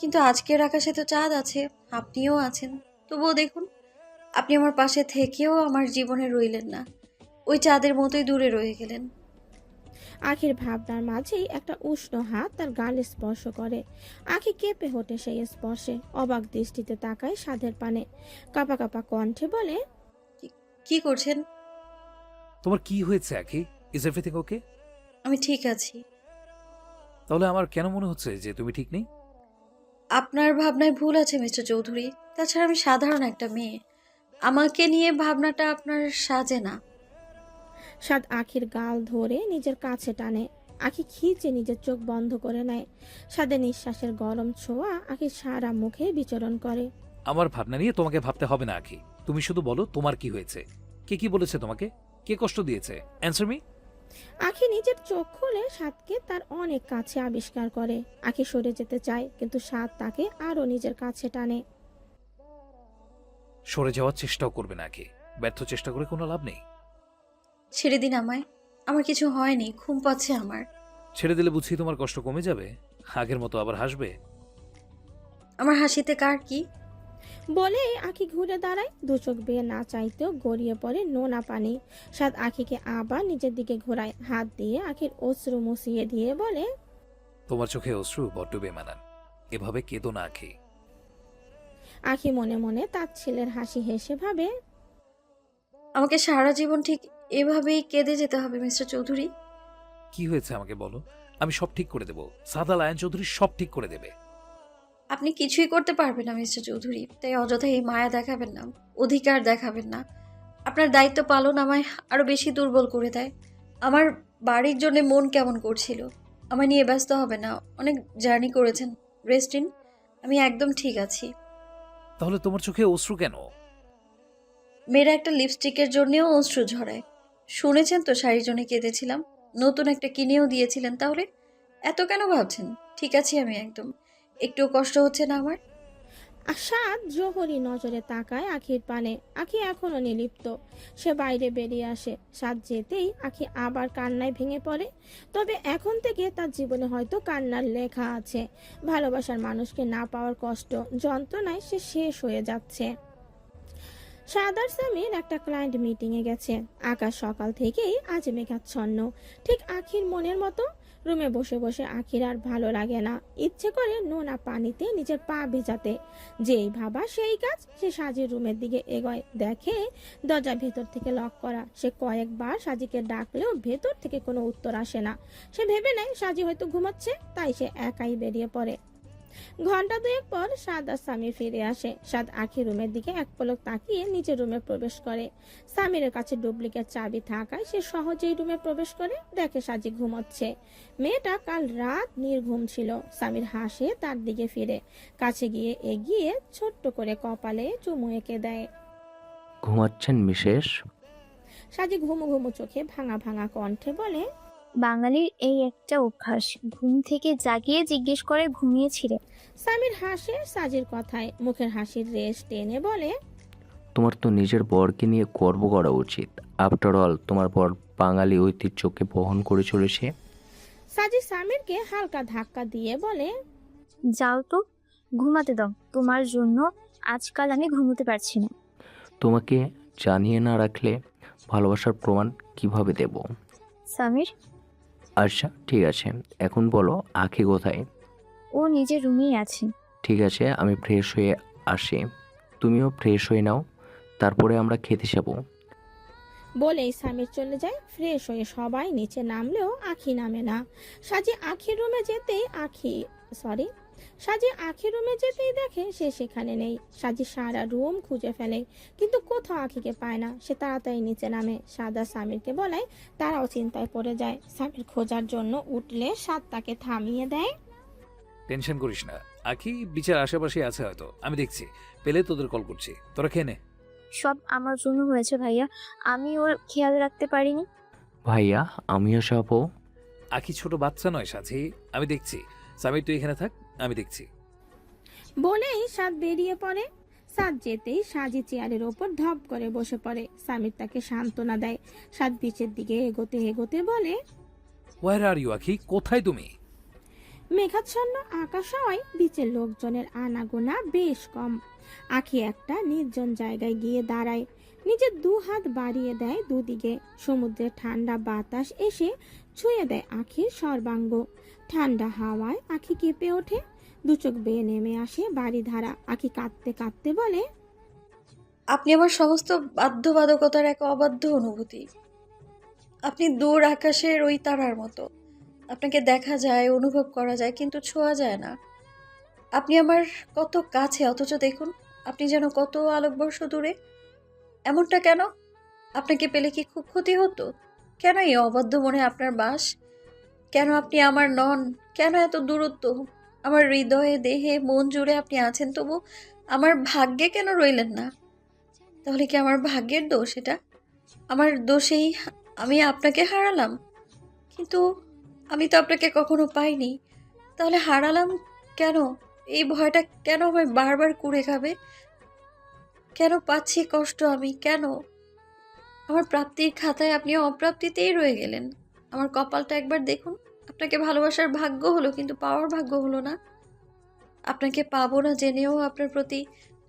কিন্তু আজকের আকাশে তো চাঁদ আছে, আপনিও আছেন, তবুও দেখুন, আপনি আমার পাশে থেকেও আমার জীবনে রইলেন না, ওই চাঁদের মতোই দূরে রয়ে গেলেন। আখির ভাবনার মাঝেই একটা উষ্ণ হাত তার গালে স্পর্শ করে। আখি কেঁপে ওঠে সেই স্পর্শে, অবাক দৃষ্টিতে তাকায় সাদের পানে, কাপা কাপা কণ্ঠে বলে, কি করছেন? তোমার কি হয়েছে আখি? Is everything okay? আমি ঠিক আছি। তাহলে আমার কেন মনে হচ্ছে যে তুমি ঠিক নেই? আপনার ভাবনায় ভুল আছে মিস্টার চৌধুরী। তাছাড়া আমি সাধারণ একটা মেয়ে, আমাকে নিয়ে ভাবনাটা আপনার সাজে না। সাদ আখির গাল ধরে নিজের কাছে টানে। আখি খিচে নিজের চোখ বন্ধ করে নেয়। সাদের নিঃশ্বাসের গরম ছোঁয়া আখির সারা মুখে বিচরণ করে। আমার ভাবনা নিয়ে তোমাকে ভাবতে হবে না আখি। তুমি শুধু বলো তোমার কি হয়েছে, কে কি বলেছে তোমাকে, কে কষ্ট দিয়েছে? Answer me. আখি নিজের চোখ খুলে সাদকে তার অনেক কাছে আবিষ্কার করে। আখি সরে যেতে চায়, কিন্তু সাদ তাকে আরো নিজের কাছে টানে। সরে যাওয়ার চেষ্টাও করবে না আখি, ব্যর্থ চেষ্টা করে কোনো লাভ নেই। ছেড়ে দিন আমায়, আমার কিছু হয়নি, ঘুম পাচ্ছে আমার। ছেড়ে দিলে বুঝি তোমার কষ্ট কমে যাবে, আগের মতো আবার হাসবে? আমার হাসিতে কার কি? বলে আখি ঘুরে দাঁড়ায়, দু চোখ বেয়ে না চাইতেও গড়িয়ে পড়ে নোনা পানি। সাদ আখিকে আবার নিজের দিকে ঘোরায়, হাত দিয়ে আখির অশ্রু মুছিয়ে দিয়ে বলে, তোমার চোখে অশ্রু বড্ড বেমানান, এভাবে কেঁদো না আখি। আখি মনে মনে তার ছেলের হাসি হেসে ভাবে, আমাকে সারা জীবন ঠিক এভাবেই কেঁদে যেতে হবে মিস্টার চৌধুরী? কি হয়েছে আমাকে বলো, আমি সব ঠিক করে দেব। সাদা লায়ন চৌধুরী সব ঠিক করে দেবে। আপনি কিছুই করতে পারবেন না মিস্টার চৌধুরী, তাই অযথা এই মায়া দেখাবেন না, অধিকার দেখাবেন না। আপনার দায়িত্ব পালন আমায় আরো বেশি দুর্বল করে দেয়। আমার বাড়ির জন্য মন কেমন করছিল। আমায় নিয়ে ব্যস্ত হবে না, অনেক জার্নি করেছেন, রেস্ট ইন, আমি একদম ঠিক আছি। তাহলে তোমার চোখে অশ্রু কেন? মেয়েরা একটা লিপস্টিকের জন্যেও অশ্রু ঝরায়। শুনেছেন তো শাড়ির জন্য কেঁদেছিলাম, নতুন একটা কিনেও দিয়েছিলেন, তাহলে এত কেন ভাবছেন? ঠিক আছি আমি একদম, একটুও কষ্ট হচ্ছে না আমার। সাদ জোহরি নজরে তাকায় আখির পানে। আখি এখনো নির্লিপ্ত। সে বাইরে বেরিয়ে আসে। সাদ যেতেই আখি আবার কান্নায় ভেঙে পড়ে। তবে এখন থেকে তার জীবনে হয়তো কান্নার লেখা আছে। ভালোবাসার মানুষকে না পাওয়ার কষ্ট, যন্ত্রণায় সে শেষ হয়ে যাচ্ছে। সাদ আর সামির একটা ক্লায়েন্ট মিটিংয়ে গেছে। আকাশ সকাল থেকেই আজ মেঘাচ্ছন্ন, ঠিক আখির মনের মতো। রুমে বসে বসে আখির আর ভালো লাগে না, ইচ্ছে করে নোনা পানিতে নিজের পা ভেজাতে। যেই ভাবা সেই কাজ। সে সাজির রুমের দিকে এগোয়, দেখে দরজা ভেতর থেকে লক করা। সে কয়েকবার সাজিকে ডাকলেও ভেতর থেকে কোনো উত্তর আসে না। সে ভেবে নেয় সাজি হয়তো ঘুমাচ্ছে, তাই সে একাই বেরিয়ে পড়ে। ঘন্টা দুয়েক পর সাদ আর সামির ফিরে আসে। সাদ আখির রুমের দিকে এক পলক তাকিয়ে নিজের রুমে প্রবেশ করে। সামিরের কাছে ডুপ্লিকেট চাবি থাকায় সে সহজেই রুমে প্রবেশ করে, দেখে সাজি ঘুমোচ্ছে। মেয়েটা কাল রাত নির্ঘুম ছিল। সামির হাসে তার দিকে ফিরে, কাছে গিয়ে এগিয়ে ছোট্ট করে কপালে চুমু এঁকে দেয়। ঘুমাচ্ছেন মিসেস? সাজি ঘুমু ঘুমু চোখে ভাঙা ভাঙা কণ্ঠে বলে, বাঙালির এই একটা অভ্যাস, ঘুম থেকে জাগিয়ে জিজ্ঞেস করে ঘুমিয়েছিলে। সামির হাসে সাজির কথায়, মুখের হাসির রেশ টেনে বলে, তোমার তো নিজের বরকে নিয়ে গর্ব করা উচিত। আফটার অল তোমার বর বাঙালি ঐতিহ্যকে বহন করে চলেছে। সাজি সামিরকে হালকা ধাক্কা দিয়ে বলে, যাও তো, ঘুমাতে দাও। তোমার জন্য আজকাল আমি ঘুমোতে পারছি না। তোমাকে জানিয়ে না রাখলে ভালোবাসার প্রমাণ কিভাবে দেব? সামির, আচ্ছা ঠিক আছে, এখন বলো আখি কোথায়? ও নিজের রুমেই আছে। ঠিক আছে, আমি ফ্রেশ হয়ে আসি, তুমিও ফ্রেশ হয়ে নাও, তারপরে আমরা খেতে যাব। বলেই সামির চলে যায়। ফ্রেশ হয়ে সবাই নিচে নামলেও আখি নামে না। সাজি আখির রুমে যেতেই আখির রুমে যেতেই দেখে সে সেখানে নেই। সাজি সারা রুম খুঁজে ফেলে কিন্তু কোথাও আখিকে পায় না। সে তাড়াতাড়ি নিচে নামে। সাদা সামিরকে বলায় তারাও চিন্তায় পড়ে যায়। সামির খোঁজার জন্য উঠলে সাদ তাকে থামিয়ে দেয়। টেনশন করিস না, আখি বিচার আশেপাশে আছে হয়তো, আমি দেখছি, পেলে তোদের কল করছি, তোরা খেয়ে নে। সব আমার জন্য হয়েছে ভাইয়া, আমি ওর খেয়াল রাখতে পারিনি। ভাইয়া আমিও যাবো। আখি ছোট বাচ্চা নয় সাজি, আমি দেখছি। সামির তুই এখানে থাক, আমি দেখছি। বলেই সাদ বেরিয়ে পড়ে। সাদ যেতেই সাজি চেয়ারের ওপর ধপ করে বসে পড়ে। সামির তাকে সান্ত্বনা দেয়। সাদ বিচের দিকে এগোতে এগোতে বলে, ওয়ার আর ইউ আখি, কোথায় তুমি? মেঘাচ্ছন্ন আকাশ হওয়ায় বিচের লোকজনের আনাগোনা বেশ কম। আখি একটা নির্জন জায়গায় গিয়ে দাঁড়ায়। নিজের 2 হাত বাড়িয়ে দেয় দুদিকে। সমুদ্রের ঠান্ডা বাতাস এসে ছুঁয়ে দেয় আখির সর্বাঙ্গ। ঠান্ডা হাওয়ায় আখি কেঁপে ওঠে। 2 চোখ বেয়ে নেমে আসে বাড়ি ধারা। আখি কাঁদতে কাঁদতে বলে, আপনি আমার সমস্ত বাধ্যবাধকতার এক অবাধ্য অনুভূতি। আপনি দূর আকাশের ওই তারার মতো। আপনাকে দেখা যায়, অনুভব করা যায়, কিন্তু ছোঁয়া যায় না। আপনি আমার কত কাছে, অথচ দেখুন আপনি যেন কত আলোকবর্ষ দূরে। এমনটা কেন? আপনাকে পেলে কি খুব ক্ষতি হতো? কেন এই অবাধ্য মনে আপনার বাস? কেন আপনি আমার নন? কেন এত দূরত্ব? আমার হৃদয়ে, দেহে, মন জুড়ে আপনি আছেন, তবু আমার ভাগ্যে কেন রইলেন না? তাহলে কি আমার ভাগ্যের দোষ এটা? আমার দোষেই আমি আপনাকে হারালাম। কিন্তু আমি তো আপনাকে কখনো পাইনি। তাহলে হারালাম কেন? এই ভয়টা কেন আমায় বারবার কুরে খাবে? কেন পাচ্ছি কষ্ট আমি? কেন আমার প্রাপ্তির খাতায় আপনি অপ্রাপ্তিতেই রয়ে গেলেন? আমার কপালটা একবার দেখুন। আপনাকে ভালোবাসার ভাগ্য হলো, কিন্তু পাওয়ার ভাগ্য হলো না। আপনাকে পাবো না জেনেও আপনার প্রতি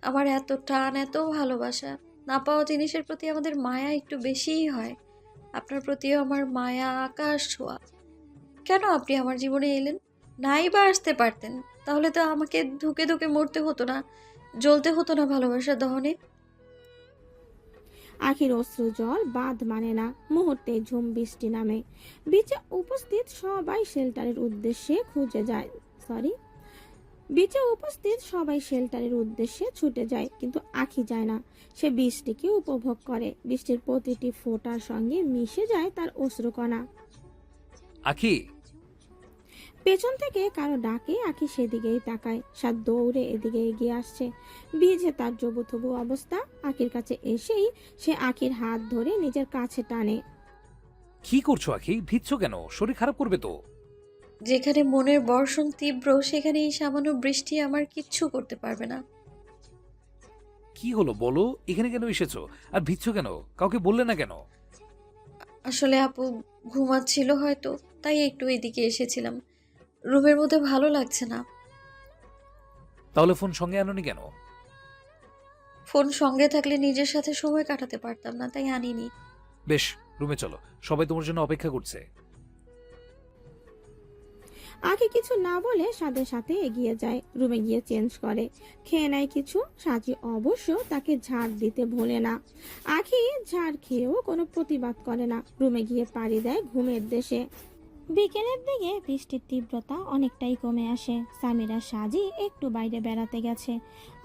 আমার এত টান, এত ভালোবাসা। না পাওয়া জিনিসের প্রতি আমাদের মায়া একটু বেশিই হয়। আপনার প্রতিও আমার মায়া আকাশ ছোঁয়া। কেন আপনি আমার জীবনে এলেন? নাই বা আসতে পারতেন, তাহলে তো আমাকে ধুকে ধুকে মরতে হতো না, জ্বলতে হতো না ভালোবাসার দহনে। আখির অশ্রু জল বাঁধ মানে না। মুহূর্তে ঝুম বৃষ্টি নামে। বিচে উপস্থিত সবাই শেল্টারের উদ্দেশ্যে ছুটে যায়, কিন্তু আখি যায় না। সে বৃষ্টিকে উপভোগ করে। বৃষ্টির প্রতিটি ফোঁটার সঙ্গে মিশে যায় তার অশ্রুকণা। আখি, পেছন থেকে কারো ডাকে আখি সেদিকেই তাকায়। সাদ দৌড়ে এদিকে এগিয়ে আসছে। ভিজে তার জবুথবু অবস্থা। আখির কাছে এসেই সে আখির হাত ধরে নিজের কাছে টানে। কি করছো আখি? ভিজছ কেন? শরীর খারাপ করবে তো। যেখানে মনের বর্ষণ তীব্র, সেখানে এই সামান্য বৃষ্টি আমার কিচ্ছু করতে পারবে না। কি হলো বলো, এখানে কেন এসেছো? আর ভিজছ কেন? কাউকে বললে না কেন? আসলে আপু ঘুমাচ্ছিল হয়তো, তাই একটু এদিকে এসেছিলাম। রুমের মধ্যে ভালো লাগছে না। তাহলে ফোন সঙ্গে আনোনি কেন? ফোন সঙ্গে থাকলে নিজের সাথে সময় কাটাতে পারতাম না, তাই আনিনি। বেশ, রুমে চলো, সবাই তোমার জন্য অপেক্ষা করছে। আখি কিছু না বলে সাদের সাথে এগিয়ে যায়। রুমে গিয়ে চেঞ্জ করে, খেয়ে নেয় কিছু। সাজি অবশ্য তাকে ঝাড় দিতে ভোলে না। আখি ঝাড় খেয়েও কোনো প্রতিবাদ করে না। রুমে গিয়ে পাড়ি দেয় ঘুমের দেশে। বিকেলের দিকে বৃষ্টির তীব্রতা অনেকটাই কমে আসে। সামিরা সাজি একটু বাইরে বেড়াতে গেছে।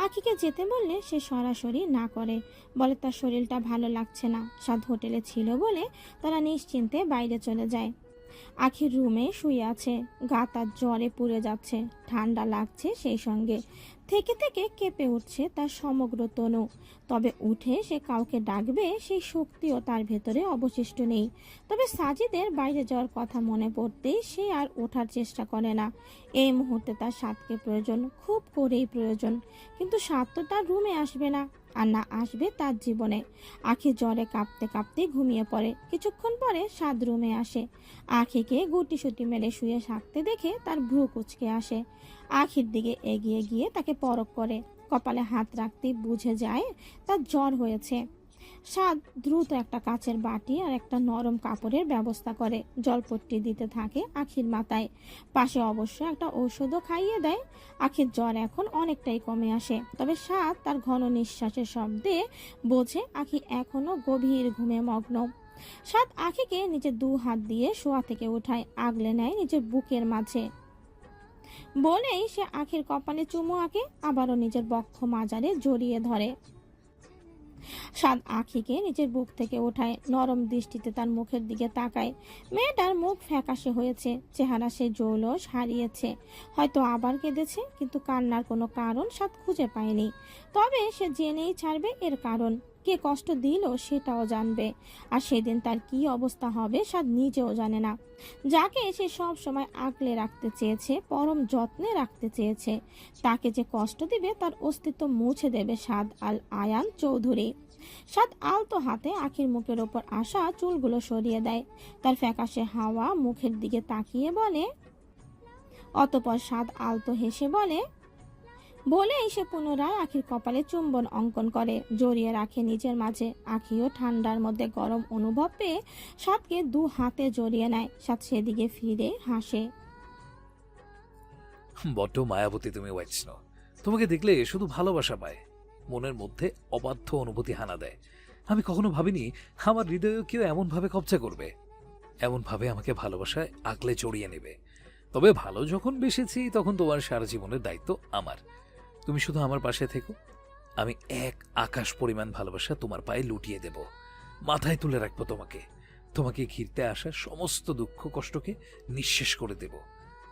আখিকে যেতে বললে সে সরাসরি না করে, বলে তার শরীরটা ভালো লাগছে না। সাদ হোটেলে ছিল বলে তারা নিশ্চিন্তে বাইরে চলে যায়। আখির রুমে শুয়ে আছে। গা তার জ্বরে পুড়ে যাচ্ছে, ঠান্ডা লাগছে, সেই সঙ্গে থেকে থেকে কেঁপে উঠছে তার সমগ্র তনু। তবে উঠে সে কাউকে ডাকবে সেই শক্তিও তার ভেতরে অবশিষ্ট নেই। তবে সাজিদের বাইরে যাওয়ার কথা মনে পড়তেই সে আর ওঠার চেষ্টা করে না। এই মুহূর্তে তার সাদকে প্রয়োজন, খুব করেই প্রয়োজন। কিন্তু সাদ তো তার রুমে আসবে না, আর না আসবে তার জীবনে। আখি জ্বরে কাঁপতে কাঁপতে ঘুমিয়ে পড়ে। কিছুক্ষণ পরে সাদ রুমে আসে। আখিকে গুটিসুটি মেরে শুয়ে থাকতে দেখে তার ভ্রু কুঁচকে আসে। আখির দিকে এগিয়ে গিয়ে তাকে পরখ করে। কপালে হাত রাখতেই বুঝে যায় তার জ্বর হয়েছে। সাদ দ্রুত একটা কাচের বাটি আর একটা নরম কাপড়ের ব্যবস্থা করে, জলপট্টি দিতে থাকে আখির মাথায়। পাশে অবশ্য একটা ঔষধও খাইয়ে দেয়। আখির জ্বর এখন অনেকটাই কমে আসে, তবে সাদ তার ঘন নিঃশ্বাসের শব্দে বোঝে আখি এখনো গভীর ঘুমে মগ্ন। সাদ আখিকে নিজের 2 হাত দিয়ে শোয়া থেকে উঠায়, আগলে নেয় নিজের বুকের মাঝে। বলেই সে আখির কপালে চুমু আঁকে, আবারও নিজের বক্ষ মাজারে জড়িয়ে ধরে। সাদ আখিকে নিজের বুক থেকে ওঠায়, নরম দৃষ্টিতে তার মুখের দিকে তাকায়। মেয়েটার মুখ ফ্যাকাশে হয়েছে, চেহারা সে জৌলস হারিয়েছে। হয়তো আবার কেঁদেছে, কিন্তু কান্নার কোনো কারণ সাদ খুঁজে পায়নি। তবে সে জেনেই ছাড়বে এর কারণ। কে কষ্ট দিল সেটাও জানবে, আর সেদিন তার কি অবস্থা হবে সাদ নিজেও জানে না। যাকে সে সব সময় আগলে রাখতে চেয়েছে, পরম যত্নে রাখতে চেয়েছে, তাকে যে কষ্ট দিবে তার অস্তিত্ব মুছে দেবে সাদ আল আয়ান চৌধুরী। সাদ আলতো হাতে আখির মুখের ওপর আসা চুলগুলো সরিয়ে দেয়, তার ফ্যাকাশে হাওয়া মুখের দিকে তাকিয়ে বলে। অতঃপর সাদ আলতো হেসে বলেই সে পুনরায় আখির কপালে চুম্বন অঙ্কন করে, জড়িয়ে রাখে নিজের মাঝে। আখিও ঠান্ডার মধ্যে গরম অনুভব পেয়ে সাদকে 2 হাতে জড়িয়ে নেয়। সাদ সেদিকে ফিরে হাসে। বড্ড মায়াবতী তুমি হোয়াইট স্নো। তোমাকে দেখলে শুধু ভালোবাসা পায়, মনের মধ্যে অবাধ্য অনুভূতি হানা দেয়। আমি কখনো ভাবিনি আমার হৃদয়েও কেউ এমনভাবে কবজা করবে, এমনভাবে আমাকে ভালোবাসায় আগলে জড়িয়ে নেবে। তবে ভালো যখন বেসেছি তখন তোমার সারা জীবনের দায়িত্ব আমার। তুমি শুধু আমার পাশে থেকো, আমি 1 আকাশ পরিমাণ ভালোবাসা তোমার পায়ে লুটিয়ে দেব, মাথায় তুলে রাখবো তোমাকে। তোমাকে ঘিরতে আসা সমস্ত দুঃখ কষ্টকে নিঃশেষ করে দেব।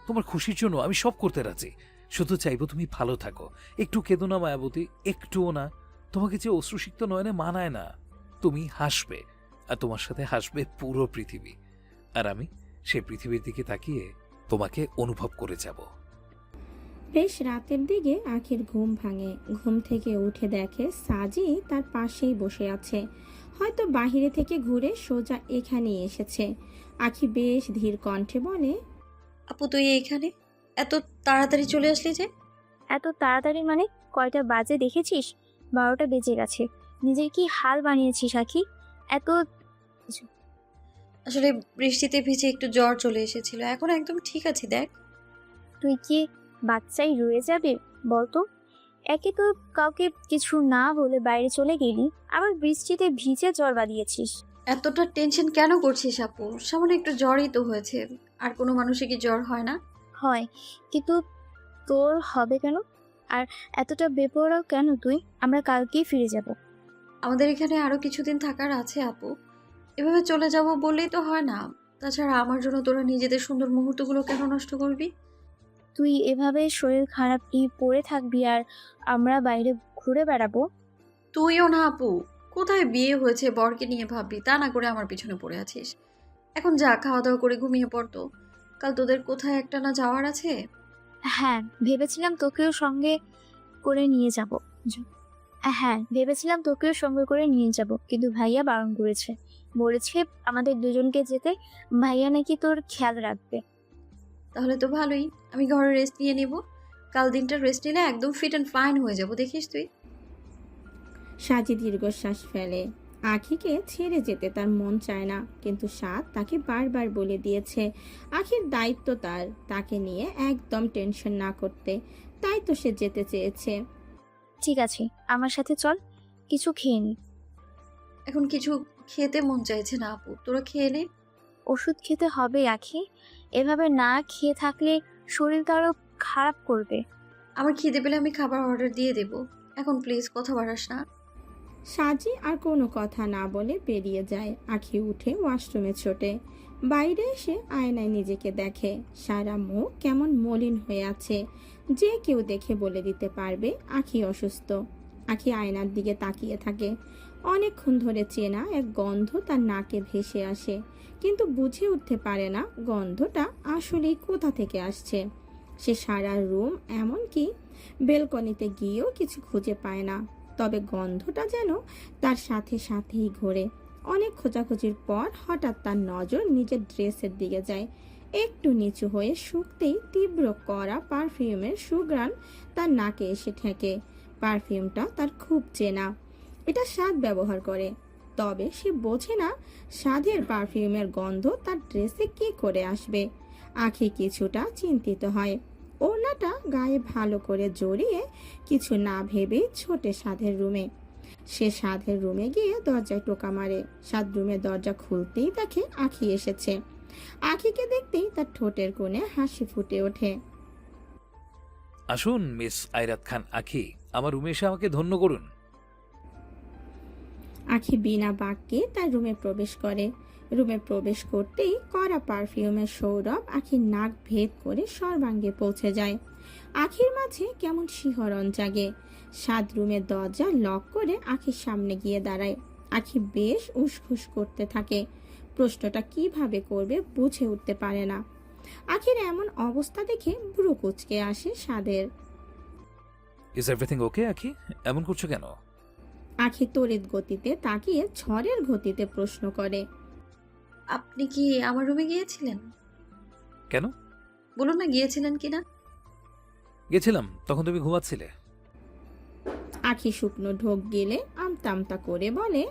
তোমার খুশির জন্য আমি সব করতে রাজি, শুধু চাইবো তুমি ভালো থাকো। একটু কেঁদো না মায়াবতী, একটুও না। তোমাকে যে অশ্রুসিক্ত নয়নে মানায় না। তুমি হাসবে, আর তোমার সাথে হাসবে পুরো পৃথিবী, আর আমি সেই পৃথিবীর দিকে তাকিয়ে তোমাকে অনুভব করে যাব। বেশ রাতের দিকে আখির ঘুম ভাঙে। ঘুম থেকে উঠে দেখে সাজি তার পাশেই বসে আছে, হয়তো বাহিরে থেকে ঘুরে সোজা এখানেই এসেছে। আখি বেশ ধীর কণ্ঠে বলে, আপু তুই এইখানে এত তাড়াতাড়ি চলে আসলি যে? এত তাড়াতাড়ি মানে? কয়টা বাজে দেখেছিস? 12টা বেজে গেছে। নিজের কি হাল বানিয়েছিস আখি? এত আসলে বৃষ্টিতে ভিজে একটু জ্বর চলে এসেছিল, এখন একদম ঠিক আছে দেখ। তুই কি বাচ্চাই রয়ে যাবে বলতো? একে তো কাউকে কিছু না বলে বাইরে চলে গেলি, আবার বৃষ্টিতে ভিজে জ্বর বাঁধিয়েছিস। এতটা টেনশন কেন করছিস আপু? সামান্য একটু জ্বরই তো হয়েছে, আর কোনো মানুষের কি জ্বর হয় না? হয়, কিন্তু তোর হবে কেন? আর এতটা বেপরোয়া কেন তুই? আমরা কালকেই ফিরে যাব। আমাদের এখানে আরো কিছুদিন থাকার আছে আপু, এভাবে চলে যাব বললেই তো হয় না। তাছাড়া আমার জন্য তোরা নিজেদের সুন্দর মুহূর্তগুলো কেন নষ্ট করবি? তুই এভাবে শরীর খারাপ নিয়ে পড়ে থাকবি আর আমরা বাইরে ঘুরে বেড়াবো? তুইও না আপু, কোথায় বিয়ে হয়েছে বরকে নিয়ে ভাববি, তা না করে আমার পিছনে পড়ে আছিস। এখন যা, খাওয়া দাওয়া করে ঘুমিয়ে পড়তো, কাল তোদের কোথায় একটা না যাওয়ার আছে। হ্যাঁ, ভেবেছিলাম তোকেও সঙ্গে করে নিয়ে যাব। কিন্তু ভাইয়া বারণ করেছে, বলেছে আমাদের দুজনকে যেতে। ভাইয়া নাকি তোর খেয়াল রাখবে। তাহলে তো ভালোই, আমি ঘরে রেস্ট নিয়ে নিব। কাল দিনটা রেস্ট নিলে একদম ফিট অ্যান্ড ফাইন হয়ে যাব, দেখিস তুই। সাজি দীর্ঘশ্বাস ফেলে। আখিকে ছেড়ে যেতে তার মন চায় না, কিন্তু সাদ তাকে বারবার বলে দিয়েছে আখির দায়িত্ব তার, তাকে নিয়ে একদম টেনশন না করতে। তাই তো সে যেতে চেয়েছে। ঠিক আছে, আমার সাথে চল, কিছু খেয়ে নি। এখন কিছু খেতে মন চাইছে না আপু, তোরা খেয়ে নে। ওষুধ খেতে হবে আখি, এভাবে না খেয়ে থাকলে শরীর তো আরো খারাপ করবে। আমার খিদে পেলে আমি খাবার অর্ডার দিয়ে দেব, এখন প্লিজ কথা বাড়াস না। সাজি আর কোনো কথা না বলে বেরিয়ে যায়। আখি উঠে ওয়াশরুমে ছোটে। বাইরে এসে আয়নায় নিজেকে দেখে, সারা মুখ কেমন মলিন হয়ে আছে। যে কেউ দেখে বলে দিতে পারবে আখি অসুস্থ। আখি আয়নার দিকে তাকিয়ে থাকে। অনেকক্ষণ ধরে চেনা এক গন্ধ তার নাকে ভেসে আসে, কিন্তু বুঝে উঠতে পারে না গন্ধটা আসলেই কোথা থেকে আসছে। সে সারা রুম, এমনকি বেলকনিতে গিয়েও কিছু খুঁজে পায় না। তবে গন্ধটা যেন তার সাথে সাথেই ঘোরে। অনেক খোঁজাখুঁজির পর হঠাৎ তার নজর নিজের ড্রেসের দিকে যায়। একটু নিচু হয়ে শুকতেই তীব্র কড়া পারফিউমের সুঘ্রাণ তার নাকে এসে ঠেকে। পারফিউমটা তার খুব চেনা, এটা সাদ ব্যবহার করে। তবে সে বোঝে না সাদের পারফিউমের গন্ধ তার ড্রেসে কি করে আসবে। আখি কিছুটা চিন্তিত হয়। ওড়নাটা গায়ে ভালো করে জড়িয়ে কিছু না ভেবেই ছোটে সাদের রুমে। সে সাদের রুমে গিয়ে দরজায় টোকা মারে। সাদ রুমের দরজা খুলতেই দেখে আখি এসেছে। আখিকে দেখতেই তার ঠোঁটের কোণে হাসি ফুটে ওঠে। আসুন মিস আইরাত খান আখি, আমার রুমে এসে আমাকে ধন্য করুন। আখি বিনা বাক্যে তার রুমে প্রবেশ করে। রুমে প্রবেশ করতেই কড়া পারফিউমের সৌরভ আখির নাক ভেদ করে সর্বাঙ্গে পৌঁছে যায়। আখির মাঝে কেমন শিহরণ জাগে। সাদ রুমের দরজা লক করে আখির সামনে গিয়ে দাঁড়ায়। আখি বেশ উসখুস করতে থাকে। প্রশ্নটা কিভাবে করবে বুঝে উঠতে পারে না। আখির এমন অবস্থা দেখে ভ্রু কুঁচকে আসে সাদের। ইজ এভরিথিং ওকে আখি? এমন করছো কেন? আখি তড়িৎ গতিতে তাকিয়ে ঝড়ের গতিতে প্রশ্ন করে। আপনি কি আমার রুমে গিয়েছিলেন? কেন? বলুন না গিয়েছিলেন কিনা। গেছিলাম, তখন তুমি ঘুমাচ্ছিলে। আখি শুকনো ঢোক গেলে আমতা আমতা করে বলে,